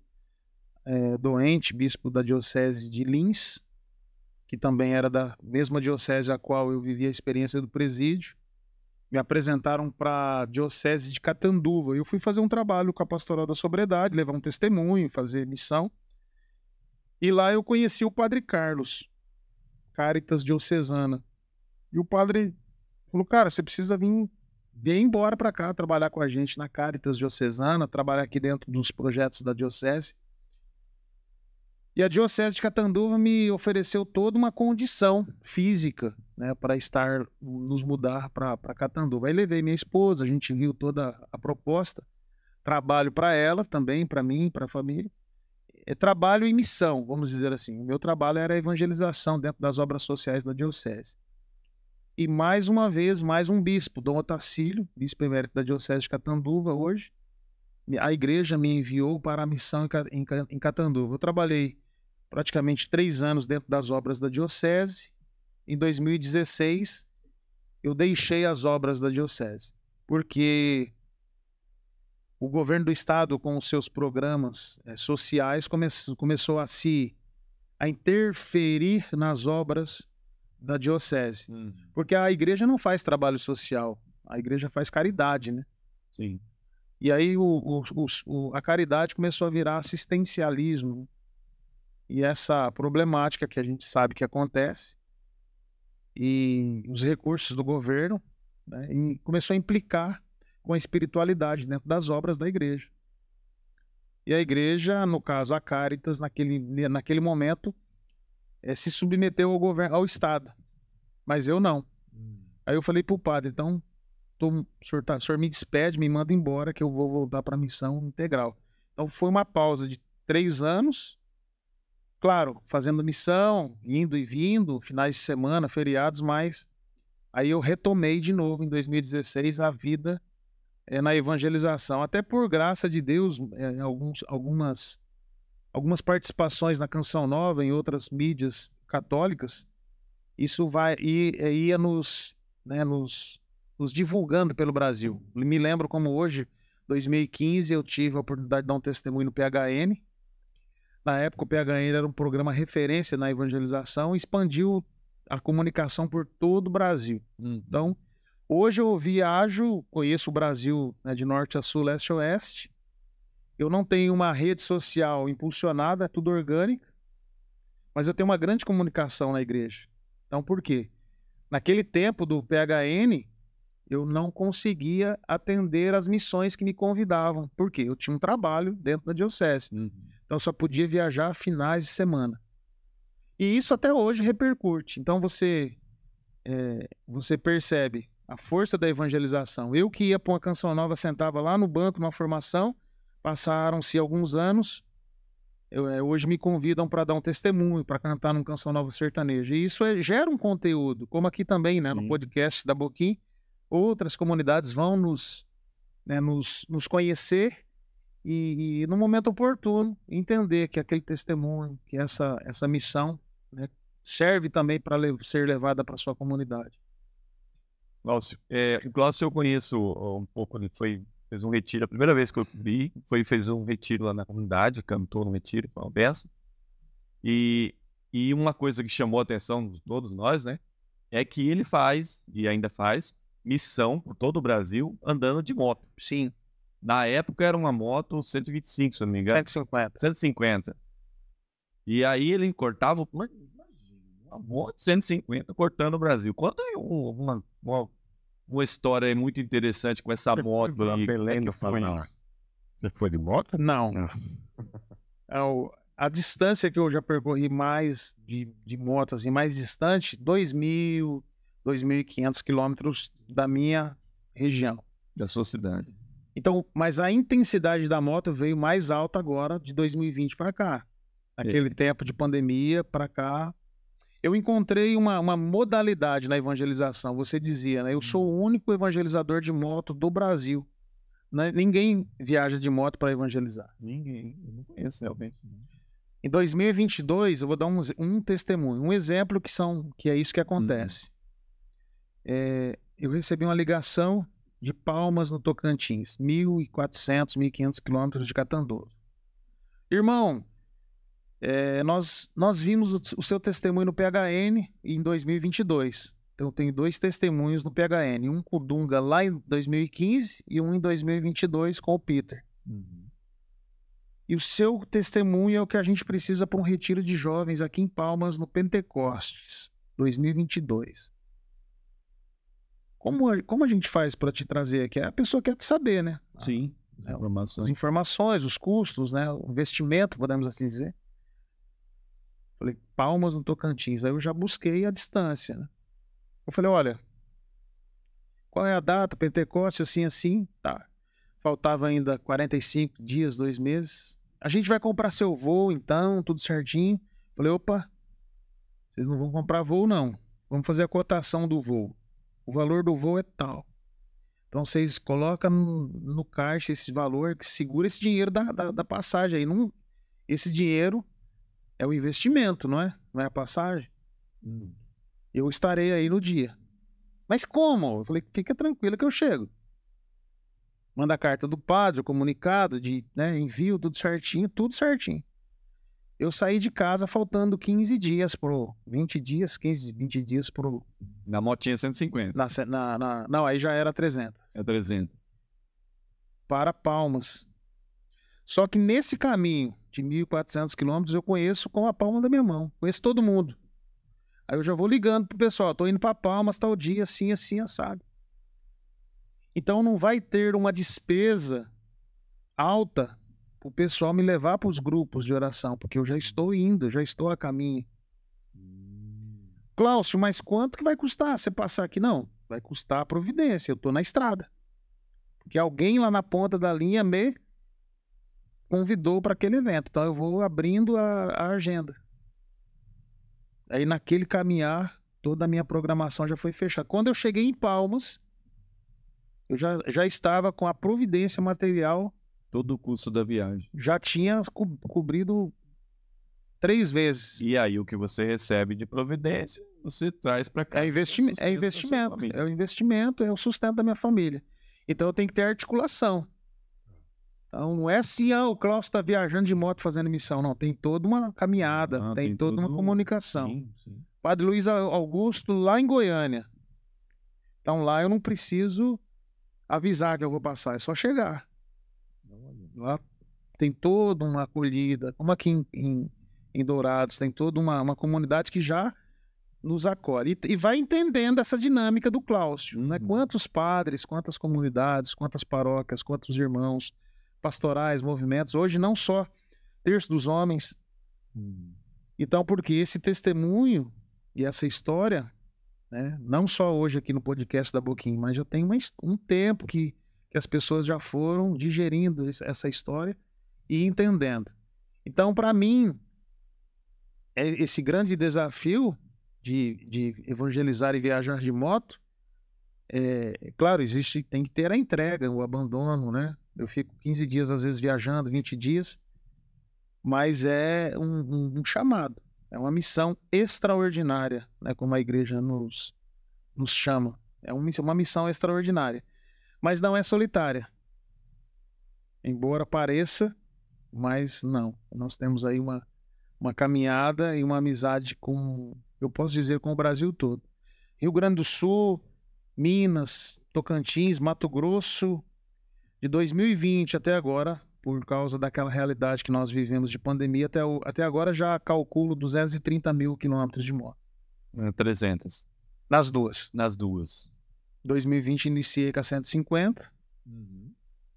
doente, bispo da diocese de Lins, que também era da mesma diocese a qual eu vivi a experiência do presídio. Me apresentaram para a diocese de Catanduva. Eu fui fazer um trabalho com a pastoral da sobriedade, levar um testemunho, fazer missão. E lá eu conheci o padre Carlos, Caritas Diocesana. E o padre falou, cara, você precisa vir embora para cá, trabalhar com a gente na Caritas Diocesana, trabalhar aqui dentro dos projetos da diocese. E a diocese de Catanduva me ofereceu toda uma condição física, né, para nos mudar para Catanduva. Aí levei minha esposa, a gente viu toda a proposta, trabalho para ela também, para mim, para a família. É trabalho e missão, vamos dizer assim. O meu trabalho era a evangelização dentro das obras sociais da diocese. E mais uma vez, mais um bispo, Dom Otacílio, bispo emérito da diocese de Catanduva hoje, a igreja me enviou para a missão em Catanduva. Eu trabalhei praticamente 3 anos dentro das obras da diocese. Em 2016, eu deixei as obras da diocese, porque o governo do estado, com os seus programas sociais, começou a interferir nas obras da diocese. Porque a igreja não faz trabalho social, a igreja faz caridade, né? Sim. E aí a caridade começou a virar assistencialismo. E essa problemática que a gente sabe que acontece, e os recursos do governo, né, e começou a implicar com a espiritualidade dentro das obras da igreja. E a igreja, no caso a Caritas, naquele momento, se submeteu ao governo, ao Estado. Mas eu não. Aí eu falei pro padre, então, o senhor me despede, me manda embora, que eu vou voltar para a missão integral. Então foi uma pausa de 3 anos, claro, fazendo missão, indo e vindo, finais de semana, feriados, mas aí eu retomei de novo em 2016 a vida na evangelização, até por graça de Deus, algumas participações na Canção Nova, em outras mídias católicas, isso ia nos divulgando pelo Brasil. Me lembro como hoje, 2015, eu tive a oportunidade de dar um testemunho no PHN. Na época, o PHN era um programa referência na evangelização e expandiu a comunicação por todo o Brasil. Então, hoje eu viajo, conheço o Brasil, né, de norte a sul, leste a oeste. Eu não tenho uma rede social impulsionada, é tudo orgânico, mas eu tenho uma grande comunicação na igreja. Então, por quê? Naquele tempo do PHN, eu não conseguia atender as missões que me convidavam. Por quê? Eu tinha um trabalho dentro da diocese. Então, eu só podia viajar a finais de semana. E isso até hoje repercute. Então, você percebe a força da evangelização. Eu que ia para uma Canção Nova, sentava lá no banco, numa formação, passaram-se alguns anos, hoje me convidam para dar um testemunho, para cantar num Canção Nova sertaneja. E isso gera um conteúdo, como aqui também, né, no podcast da Boquim, outras comunidades vão nos conhecer e no momento oportuno, entender que aquele testemunho, que essa missão, né, serve também para ser levada para a sua comunidade. Glaucio, eu conheço um pouco, ele fez um retiro, a primeira vez que eu vi, fez um retiro lá na comunidade, cantou no retiro, foi uma benção. E uma coisa que chamou a atenção de todos nós, né, é que ele faz, e ainda faz, missão por todo o Brasil, andando de moto. Sim. Na época era uma moto 125, se eu não me engano. 150. E aí ele cortava uma moto 150 cortando o Brasil. Conta aí uma história muito interessante com essa moto. Belém do Pará. Você foi de moto? Não. A distância que eu já percorri mais de moto, assim, mais distante, 2.000, 2.500 quilômetros da minha região. Da sua cidade. Então, mas a intensidade da moto veio mais alta agora, de 2020 para cá. Aquele tempo de pandemia para cá. Eu encontrei uma modalidade na evangelização. Você dizia, né? Eu sou o único evangelizador de moto do Brasil. Né? Ninguém viaja de moto para evangelizar. Ninguém. Eu não conheço realmente. Em 2022, eu vou dar um testemunho, um exemplo que é isso que acontece. Eu recebi uma ligação de Palmas, no Tocantins, 1.400, 1.500 quilômetros de Catanduva. Irmão, nós vimos o seu testemunho no PHN em 2022. Então, eu tenho 2 testemunhos no PHN. Um com o Dunga lá em 2015 e um em 2022 com o Peter. E o seu testemunho é o que a gente precisa para um retiro de jovens aqui em Palmas, no Pentecostes, 2022. Como a gente faz para te trazer aqui? A pessoa quer te saber, né? Sim, as informações, os custos, né? O investimento, podemos assim dizer. Falei, Palmas no Tocantins. Aí eu já busquei a distância, né? Eu falei, olha, qual é a data? Pentecoste, assim. Tá. Faltava ainda 45 dias, 2 meses. A gente vai comprar seu voo, então, tudo certinho. Falei, opa, vocês não vão comprar voo, não. Vamos fazer a cotação do voo. O valor do voo é tal. Então, vocês colocam no caixa esse valor, que segura esse dinheiro da passagem aí. Esse dinheiro é o investimento, não é? Não é a passagem? Eu estarei aí no dia. Mas como? Eu falei, fica tranquilo que eu chego. Manda a carta do padre, o comunicado de envio, tudo certinho. Eu saí de casa faltando 15 dias pro 20 dias pro... Na motinha 150. Não, aí já era 300. É 300. Para Palmas. Só que nesse caminho de 1.400 quilômetros eu conheço com a palma da minha mão. Conheço todo mundo. Aí eu já vou ligando pro pessoal. Tô indo para Palmas tal dia, assim, assado. Então não vai ter uma despesa alta para o pessoal me levar para os grupos de oração, porque eu já estou indo, já estou a caminho. Cláudio, mas quanto que vai custar você passar aqui? Não, vai custar a providência, eu estou na estrada. Porque alguém lá na ponta da linha me convidou para aquele evento, então eu vou abrindo a agenda. Aí naquele caminhar, toda a minha programação já foi fechada. Quando eu cheguei em Palmas, eu já estava com a providência material. Todo o custo da viagem. Já tinha cobrido 3 vezes. E aí o que você recebe de providência, você traz para cá. É investimento, é o sustento da minha família. Então eu tenho que ter articulação. Então não é assim, o Cláudio está viajando de moto fazendo missão. Não, tem toda uma caminhada, tem toda uma comunicação. Sim. Padre Luiz Augusto, lá em Goiânia. Então lá eu não preciso avisar que eu vou passar, é só chegar. Lá tem toda uma acolhida, como aqui em Dourados, tem toda uma comunidade que já nos acolhe. E vai entendendo essa dinâmica do Cláudio, né? Quantos padres, quantas comunidades, quantas paróquias, quantos irmãos, pastorais, movimentos, hoje não só terço dos homens. Então, porque esse testemunho e essa história, né, não só hoje aqui no podcast da Boquim, mas já tem um tempo que as pessoas já foram digerindo essa história e entendendo. Então, para mim, esse grande desafio de evangelizar e viajar de moto, claro, tem que ter a entrega, o abandono, né? Eu fico 15 dias, às vezes, viajando, 20 dias, mas é um chamado, é uma missão extraordinária, né? Como a igreja nos chama. É uma missão extraordinária, mas não é solitária. Embora pareça, mas não. Nós temos aí uma caminhada e uma amizade eu posso dizer, com o Brasil todo. Rio Grande do Sul, Minas, Tocantins, Mato Grosso, de 2020 até agora, por causa daquela realidade que nós vivemos de pandemia, até agora já calculo 230 mil quilômetros de moto. 300. Nas duas. 2020 iniciei com a 150.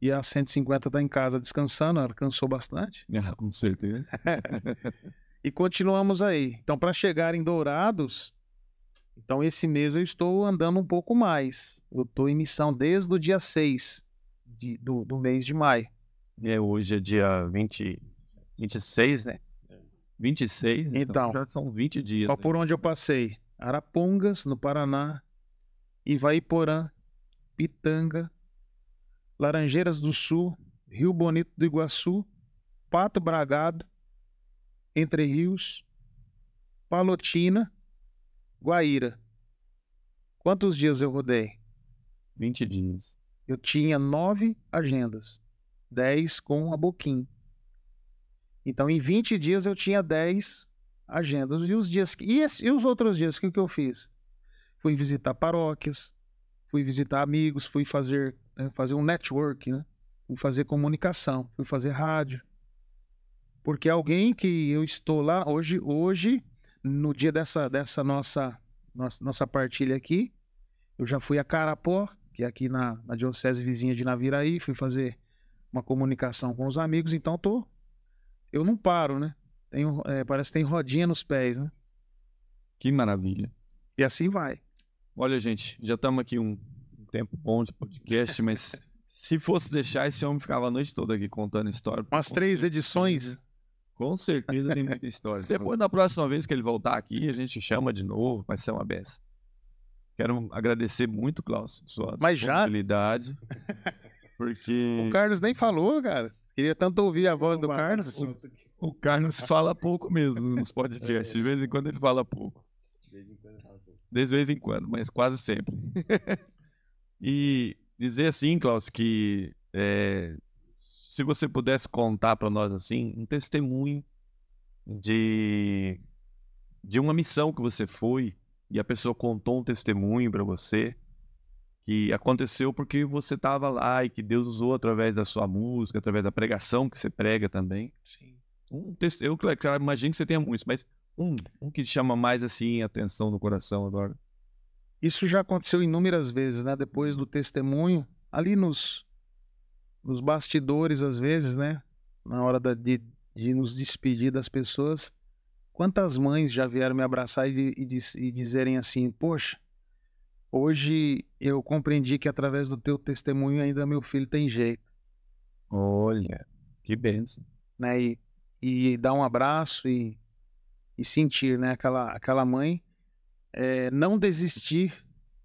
E a 150 está em casa descansando, ela cansou bastante. Com certeza. E continuamos aí. Então, para chegar em Dourados, então esse mês eu estou andando um pouco mais. Eu estou em missão desde o dia 6 do mês de maio. Hoje é dia 26, né? 26, então já são 20 dias. Ó, por onde eu passei? Arapongas, no Paraná, Ivaiporã, Pitanga, Laranjeiras do Sul, Rio Bonito do Iguaçu, Pato Bragado, Entre Rios, Palotina, Guaíra. Quantos dias eu rodei? 20 dias. Eu tinha 9 agendas, 10 com a Boquim. Então, em 20 dias eu tinha 10 agendas. E os outros dias, o que eu fiz? Fui visitar paróquias, fui visitar amigos, fui fazer um network, né? Fui fazer comunicação, fui fazer rádio. Porque alguém que eu estou lá, hoje no dia dessa nossa partilha aqui, eu já fui a Carapó, que é aqui na diocese vizinha de Naviraí, fui fazer uma comunicação com os amigos, então eu não paro, né? Parece que tem rodinha nos pés, né? Que maravilha. E assim vai. Olha, gente, já estamos aqui um tempo bom de podcast, mas se fosse deixar, esse homem ficava a noite toda aqui contando história. Umas 3 edições. Com certeza tem muita história. Depois, na próxima vez que ele voltar aqui, a gente chama de novo, vai ser uma benção. Quero agradecer muito, Cláudio, sua disponibilidade. Porque... O Carlos nem falou, cara. Queria tanto ouvir a voz do Carlos. O Carlos fala pouco mesmo nos podcasts. De vez em quando ele fala pouco. De vez em quando, mas quase sempre. E dizer assim, Cláudio, que se você pudesse contar para nós assim, um testemunho de uma missão que você foi e a pessoa contou um testemunho para você que aconteceu porque você estava lá e que Deus usou através da sua música, através da pregação que você prega também. Sim. Eu imagino que você tenha muitos, mas um que te chama mais assim a atenção no coração agora. Isso já aconteceu inúmeras vezes, né? Depois do testemunho, ali nos bastidores, às vezes, né? Na hora de nos despedir das pessoas, quantas mães já vieram me abraçar e dizerem assim, poxa, hoje eu compreendi que através do teu testemunho ainda meu filho tem jeito. Olha, que bênção. Né? E dar um abraço e sentir, né? Aquela mãe não desistir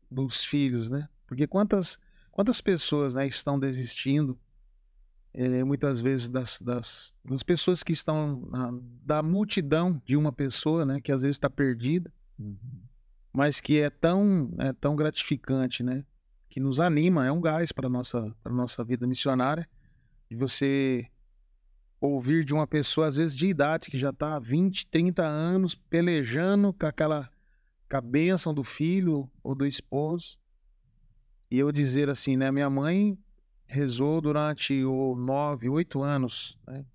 dos filhos, né? Porque quantas pessoas, né, estão desistindo, muitas vezes das pessoas que estão da multidão de uma pessoa, né, que às vezes está perdida, mas que é tão gratificante, né? Que nos anima, é um gás para nossa vida missionária, de você ouvir de uma pessoa, às vezes de idade, que já está há 20, 30 anos pelejando com a bênção do filho ou do esposo. E eu dizer assim, né? Minha mãe rezou durante 9, 8 anos, né?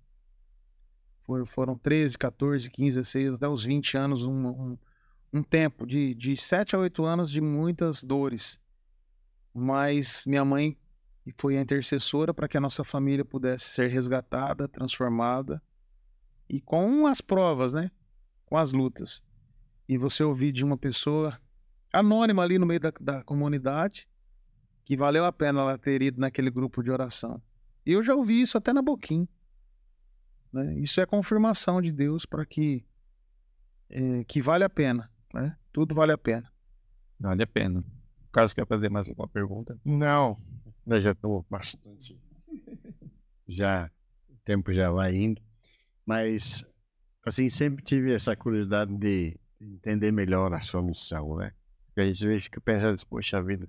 Foram 13, 14, 15, 16, até os 20 anos, um tempo de 7 a 8 anos de muitas dores. Mas minha mãe foi a intercessora para que a nossa família pudesse ser resgatada, transformada, e com as provas, né? Com as lutas. E você ouvir de uma pessoa anônima ali no meio da comunidade, que valeu a pena ela ter ido naquele grupo de oração. E eu já ouvi isso até na Boquim, né? Isso é confirmação de Deus para que vale a pena, né? Tudo vale a pena. Vale a pena. O Carlos quer fazer mais alguma pergunta? Não, nós já estamos bastante. O tempo já vai indo. Mas, assim, sempre tive essa curiosidade de entender melhor a sua missão, né? Porque a gente fica pensando, poxa vida,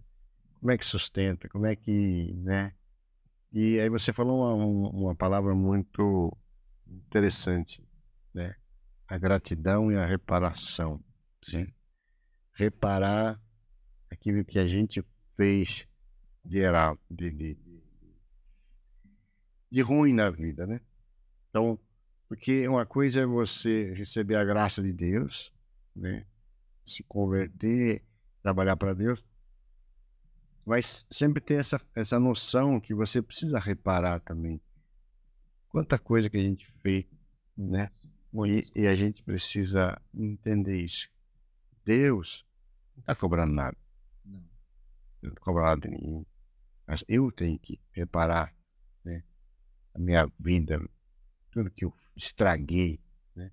como é que sustenta? Como é que, né? E aí você falou uma palavra muito interessante, né? A gratidão e a reparação. Sim. Reparar aquilo que a gente fez de ruim na vida, né? Então, porque uma coisa é você receber a graça de Deus, né? Se converter, trabalhar para Deus, mas sempre ter essa noção que você precisa reparar também. Quanta coisa que a gente fez, né? E a gente precisa entender isso. Deus não está cobrando nada. Não está cobrando nada de ninguém. Mas eu tenho que reparar, né, a minha vida, tudo que eu estraguei, né?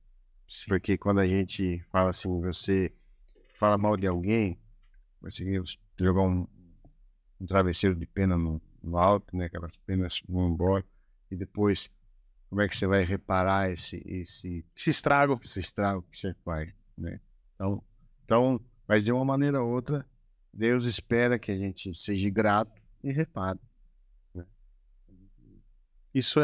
Porque quando a gente fala assim, você fala mal de alguém, você jogar um travesseiro de pena no alto, né? Aquelas penas vão embora, e depois como é que você vai reparar esse estrago que você faz, né? Então, mas de uma maneira ou outra, Deus espera que a gente seja grato e repare, né? Isso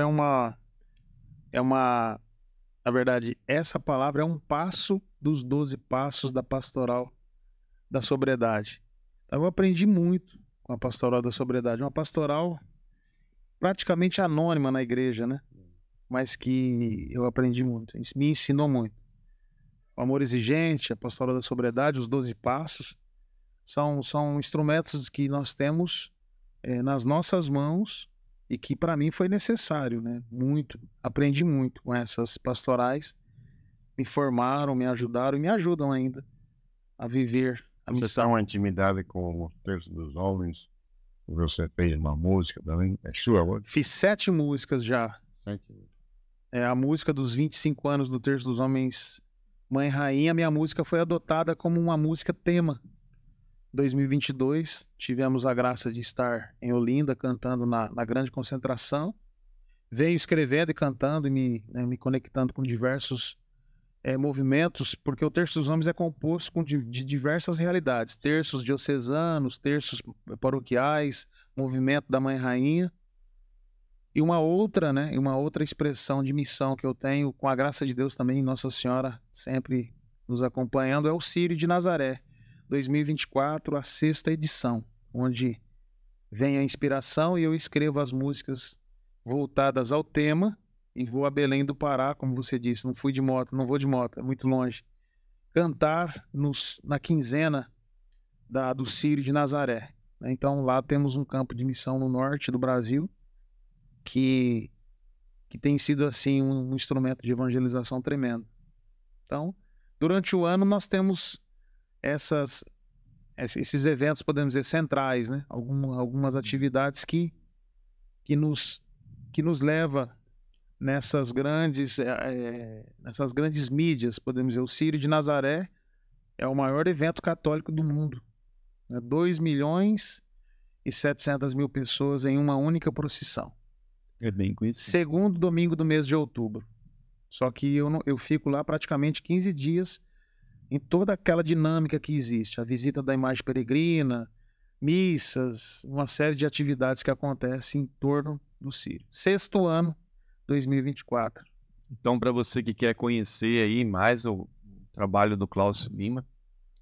na verdade, essa palavra é um passo dos 12 passos da pastoral da sobriedade. Então, eu aprendi muito com a pastoral da sobriedade, uma pastoral praticamente anônima na igreja, né? Mas que eu aprendi muito, me ensinou muito. O amor exigente, a pastoral da sobriedade, os 12 passos, são instrumentos que nós temos nas nossas mãos e que para mim foi necessário, né? Muito, aprendi muito com essas pastorais, me formaram, me ajudaram e me ajudam ainda a viver a missão. Você tem uma intimidade com o Terço dos Homens? Você fez uma música também? É sua hoje? Fiz 7 músicas já. 7. A música dos 25 anos do Terço dos Homens, Mãe Rainha, minha música foi adotada como uma música tema. 2022, tivemos a graça de estar em Olinda cantando na grande concentração. Venho escrevendo e cantando e me conectando com diversos movimentos, porque o Terço dos Homens é composto de diversas realidades. Terços diocesanos, terços paroquiais, movimento da Mãe Rainha. E uma outra expressão de missão que eu tenho, com a graça de Deus também, Nossa Senhora sempre nos acompanhando, é o Círio de Nazaré, 2024, a 6ª edição, onde vem a inspiração e eu escrevo as músicas voltadas ao tema e vou a Belém do Pará, como você disse, não vou de moto, é muito longe, cantar na quinzena do Círio de Nazaré. né? Então lá temos um campo de missão no norte do Brasil que tem sido assim um instrumento de evangelização tremendo. Então, durante o ano nós temos esses eventos, podemos dizer, centrais, né? Algumas atividades que nos leva nessas grandes mídias, podemos dizer. O Círio de Nazaré é o maior evento católico do mundo, né? 2.700.000 pessoas em uma única procissão. É bem conhecido. Segundo domingo do mês de outubro. Só que eu fico lá praticamente 15 dias em toda aquela dinâmica que existe. A visita da imagem peregrina, missas, uma série de atividades que acontecem em torno do Círio. 6º ano, 2024. Então, para você que quer conhecer aí mais o trabalho do Cláucio Lima,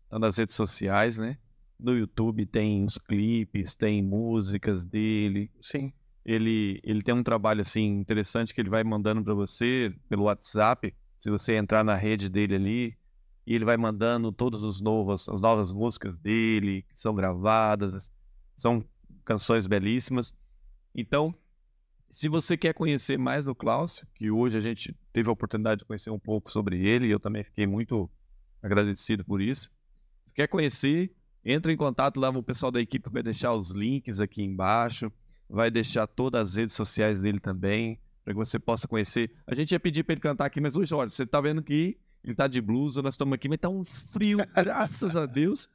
tá nas redes sociais, né? No YouTube tem os clipes, tem músicas dele. Sim. Ele tem um trabalho assim interessante que ele vai mandando para você pelo WhatsApp. Se você entrar na rede dele ali, e ele vai mandando todas as novas músicas dele, que são gravadas, são canções belíssimas. Então, se você quer conhecer mais do Cláucio, que hoje a gente teve a oportunidade de conhecer um pouco sobre ele, e eu também fiquei muito agradecido por isso. Se quer conhecer, entra em contato lá, o pessoal da equipe vai deixar os links aqui embaixo, vai deixar todas as redes sociais dele também, para que você possa conhecer. A gente ia pedir para ele cantar aqui, mas hoje, olha, você tá vendo que ele tá de blusa, nós estamos aqui, mas tá um frio, graças a Deus.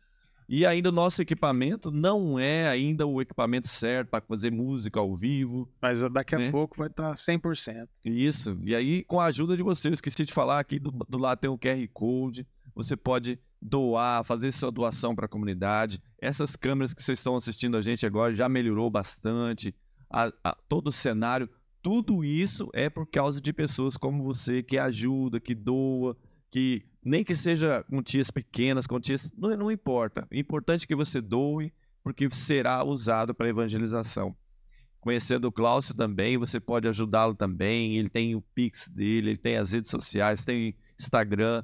E ainda o nosso equipamento não é ainda o equipamento certo para fazer música ao vivo. Mas daqui a né? pouco vai estar 100%. Isso. E aí, com a ajuda de você, eu esqueci de falar aqui, do lado tem um QR Code. Você pode doar, fazer sua doação para a comunidade. Essas câmeras que vocês estão assistindo a gente agora já melhorou bastante. Todo o cenário, tudo isso é por causa de pessoas como você que ajuda, que doa, que nem que seja quantias pequenas, quantias, não importa. O importante é que você doe, porque será usado para evangelização. Conhecendo o Cláucio também, você pode ajudá-lo também. Ele tem o Pix dele, ele tem as redes sociais, tem Instagram.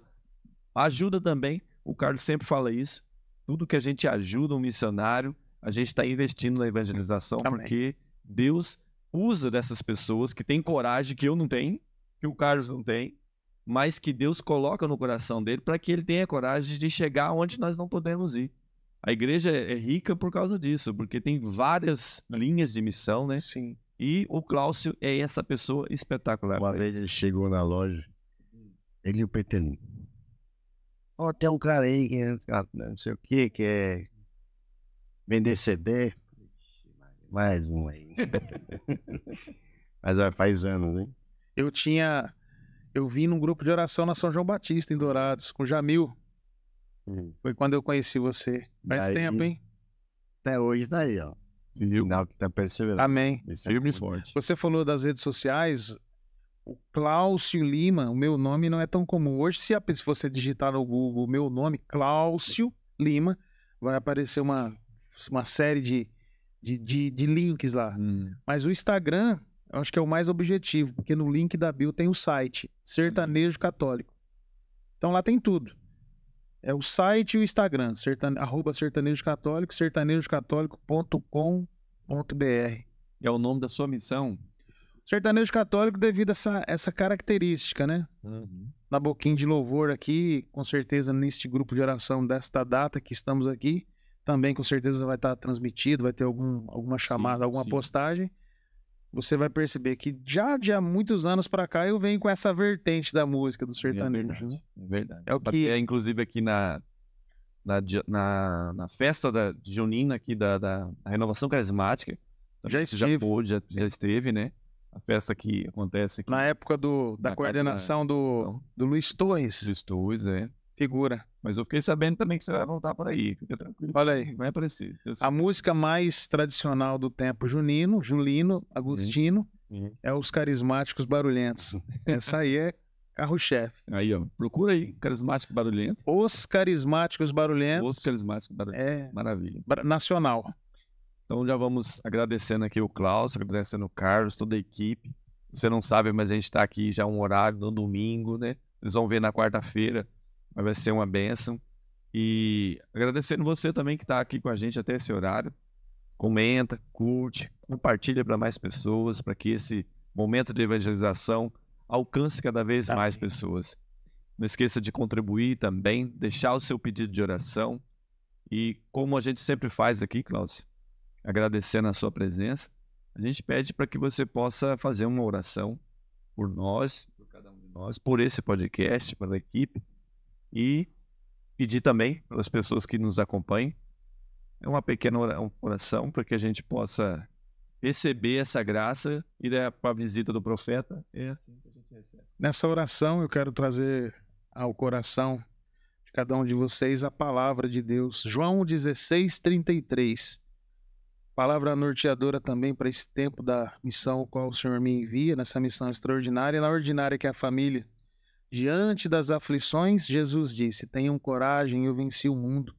Ajuda também. O Carlos sempre fala isso. Tudo que a gente ajuda um missionário, a gente está investindo na evangelização. Amém. Porque Deus usa dessas pessoas que têm coragem que eu não tenho, que o Carlos não tem, mas que Deus coloca no coração dele para que ele tenha coragem de chegar onde nós não podemos ir. A igreja é rica por causa disso, porque tem várias linhas de missão, né? Sim. E o Cláucio é essa pessoa espetacular. Uma vez ele chegou na loja, ele e o Petelinho. Ó, tem um cara aí que não sei o que é vender CD. Mais um aí. Mas faz anos, hein? Eu vim num grupo de oração na São João Batista, em Dourados, com o Jamil. Foi quando eu conheci você. Faz tempo, hein? Até hoje tá aí, ó. Sinal que tá percebendo. Amém. Firme e forte. Você falou das redes sociais. O Cláucio Lima, o meu nome não é tão comum. Hoje, se você digitar no Google o meu nome, Cláucio Lima, vai aparecer uma série de links lá. Mas o Instagram, eu acho que é o mais objetivo, porque no link da bio tem o site Sertanejo Católico. Então lá tem tudo. É o site e o Instagram, @sertanejo católico, sertanejocatólico.com.br. É o nome da sua missão? Sertanejo Católico devido a essa característica, né? Na Boquinha de Louvor aqui, com certeza neste grupo de oração desta data que estamos aqui, também com certeza vai estar transmitido, vai ter alguma chamada, alguma postagem. Você vai perceber que já de há muitos anos para cá eu venho com essa vertente da música do sertanejo. É verdade. É o que inclusive aqui na festa junina aqui da Renovação Carismática. Já esteve, né? A festa que acontece aqui. Na época da coordenação do Luiz Torres. Luiz Torres, Figura. Mas eu fiquei sabendo também que você vai voltar por aí. Fica tranquilo. Olha aí. Vai aparecer. A música mais tradicional do tempo julino, agostino, é os Carismáticos Barulhentos. Essa aí é carro-chefe. Aí, ó. Procura aí, Carismático Barulhento. Os Carismáticos Barulhentos. Os Carismáticos Barulhentos. Maravilha. Nacional. Então já vamos agradecendo aqui o Cláudio, agradecendo o Carlos, toda a equipe. Você não sabe, mas a gente está aqui já um horário no domingo, né? Eles vão ver na quarta-feira. Vai ser uma bênção. E agradecendo você também que está aqui com a gente até esse horário. comenta, curte, compartilha para mais pessoas, para que esse momento de evangelização alcance cada vez mais pessoas. Não esqueça de contribuir também, deixar o seu pedido de oração. E como a gente sempre faz aqui, Cláudio, agradecendo a sua presença, a gente pede para que você possa fazer uma oração por nós, por cada um de nós, por esse podcast, pela equipe, e pedir também pelas pessoas que nos acompanhem. É uma pequena oração para que a gente possa receber essa graça e para a visita do profeta. É assim que a gente recebe. Nessa oração eu quero trazer ao coração de cada um de vocês a palavra de Deus. João 16:33. Palavra norteadora também para esse tempo da missão qual o Senhor me envia, nessa missão extraordinária e na ordinária que é a família. Diante das aflições, Jesus disse: tenham coragem, eu venci o mundo.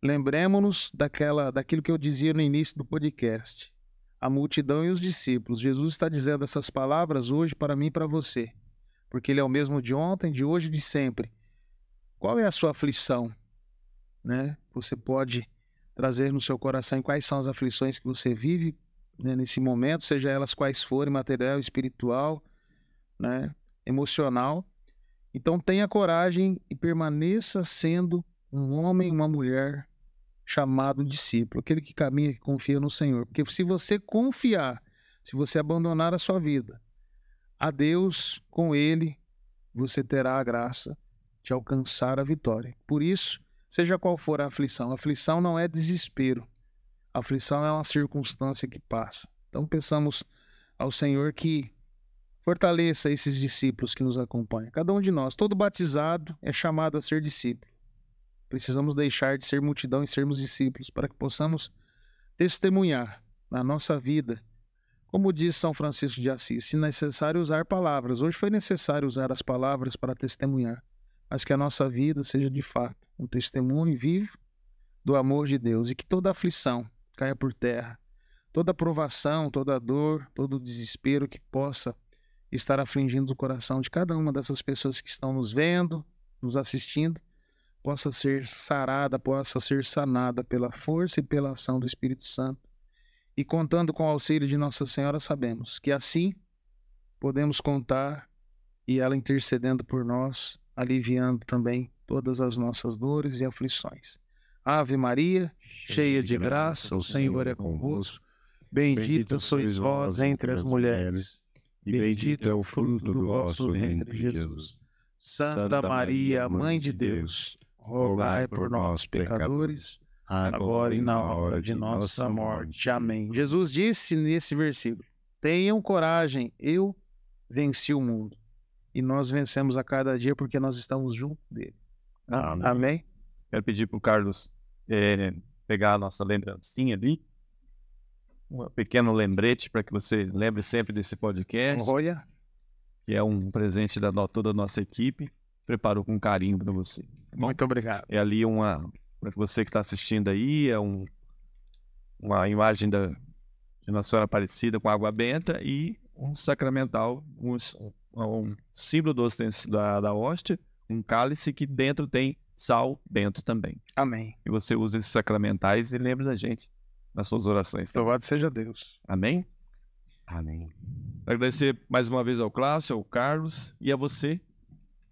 Lembremos-nos daquilo que eu dizia no início do podcast. A multidão e os discípulos. Jesus está dizendo essas palavras hoje para mim e para você. Porque Ele é o mesmo de ontem, de hoje e de sempre. Qual é a sua aflição? Né? Você pode trazer no seu coração quais são as aflições que você vive, né, nesse momento, seja elas quais forem, material, espiritual, né, emocional. Então tenha coragem e permaneça sendo um homem e uma mulher chamado discípulo, aquele que caminha, que confia no Senhor. Porque se você confiar, se você abandonar a sua vida a Deus, com Ele, você terá a graça de alcançar a vitória. Por isso, seja qual for a aflição não é desespero. A aflição é uma circunstância que passa. Então peçamos ao Senhor que fortaleça esses discípulos que nos acompanham. Cada um de nós, todo batizado, é chamado a ser discípulo. Precisamos deixar de ser multidão e sermos discípulos para que possamos testemunhar na nossa vida. Como diz São Francisco de Assis, se necessário usar palavras. Hoje foi necessário usar as palavras para testemunhar, mas que a nossa vida seja de fato um testemunho vivo do amor de Deus e que toda aflição caia por terra, toda provação, toda dor, todo desespero que possa estar afligindo o coração de cada uma dessas pessoas que estão nos vendo, nos assistindo, possa ser sarada, possa ser sanada pela força e pela ação do Espírito Santo. E contando com o auxílio de Nossa Senhora, sabemos que assim podemos contar e ela intercedendo por nós, aliviando também todas as nossas dores e aflições. Ave Maria, cheia de graça, o Senhor é convosco. Bendita sois vós entre as mulheres, e bendito é o fruto do vosso ventre, Jesus. Santa Maria, Mãe de Deus, rogai por nós, pecadores, agora e na hora de nossa morte. Amém. Jesus disse nesse versículo: tenham coragem, eu venci o mundo. E nós vencemos a cada dia porque nós estamos junto dele. Amém. Amém? Quero pedir para o Carlos pegar a nossa lembrancinha ali, um pequeno lembrete para que você lembre sempre desse podcast, Olha, que é um presente da toda a nossa equipe, preparou com carinho para você. muito obrigado. É ali para você que está assistindo aí, é uma imagem de Nossa Senhora Aparecida com água benta e um sacramental, um símbolo da hóstia, um cálice que dentro tem sal bento também. Amém. E você usa esses sacramentais e lembra da gente nas suas orações. Louvado seja Deus. Amém? Amém. Agradecer mais uma vez ao Cláudio, ao Carlos e a você.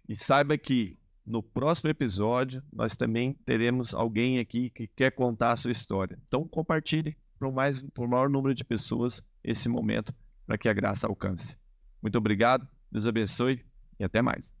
E saiba que no próximo episódio nós também teremos alguém aqui que quer contar a sua história. Então compartilhe para o maior número de pessoas esse momento para que a graça alcance. Muito obrigado, Deus abençoe e até mais.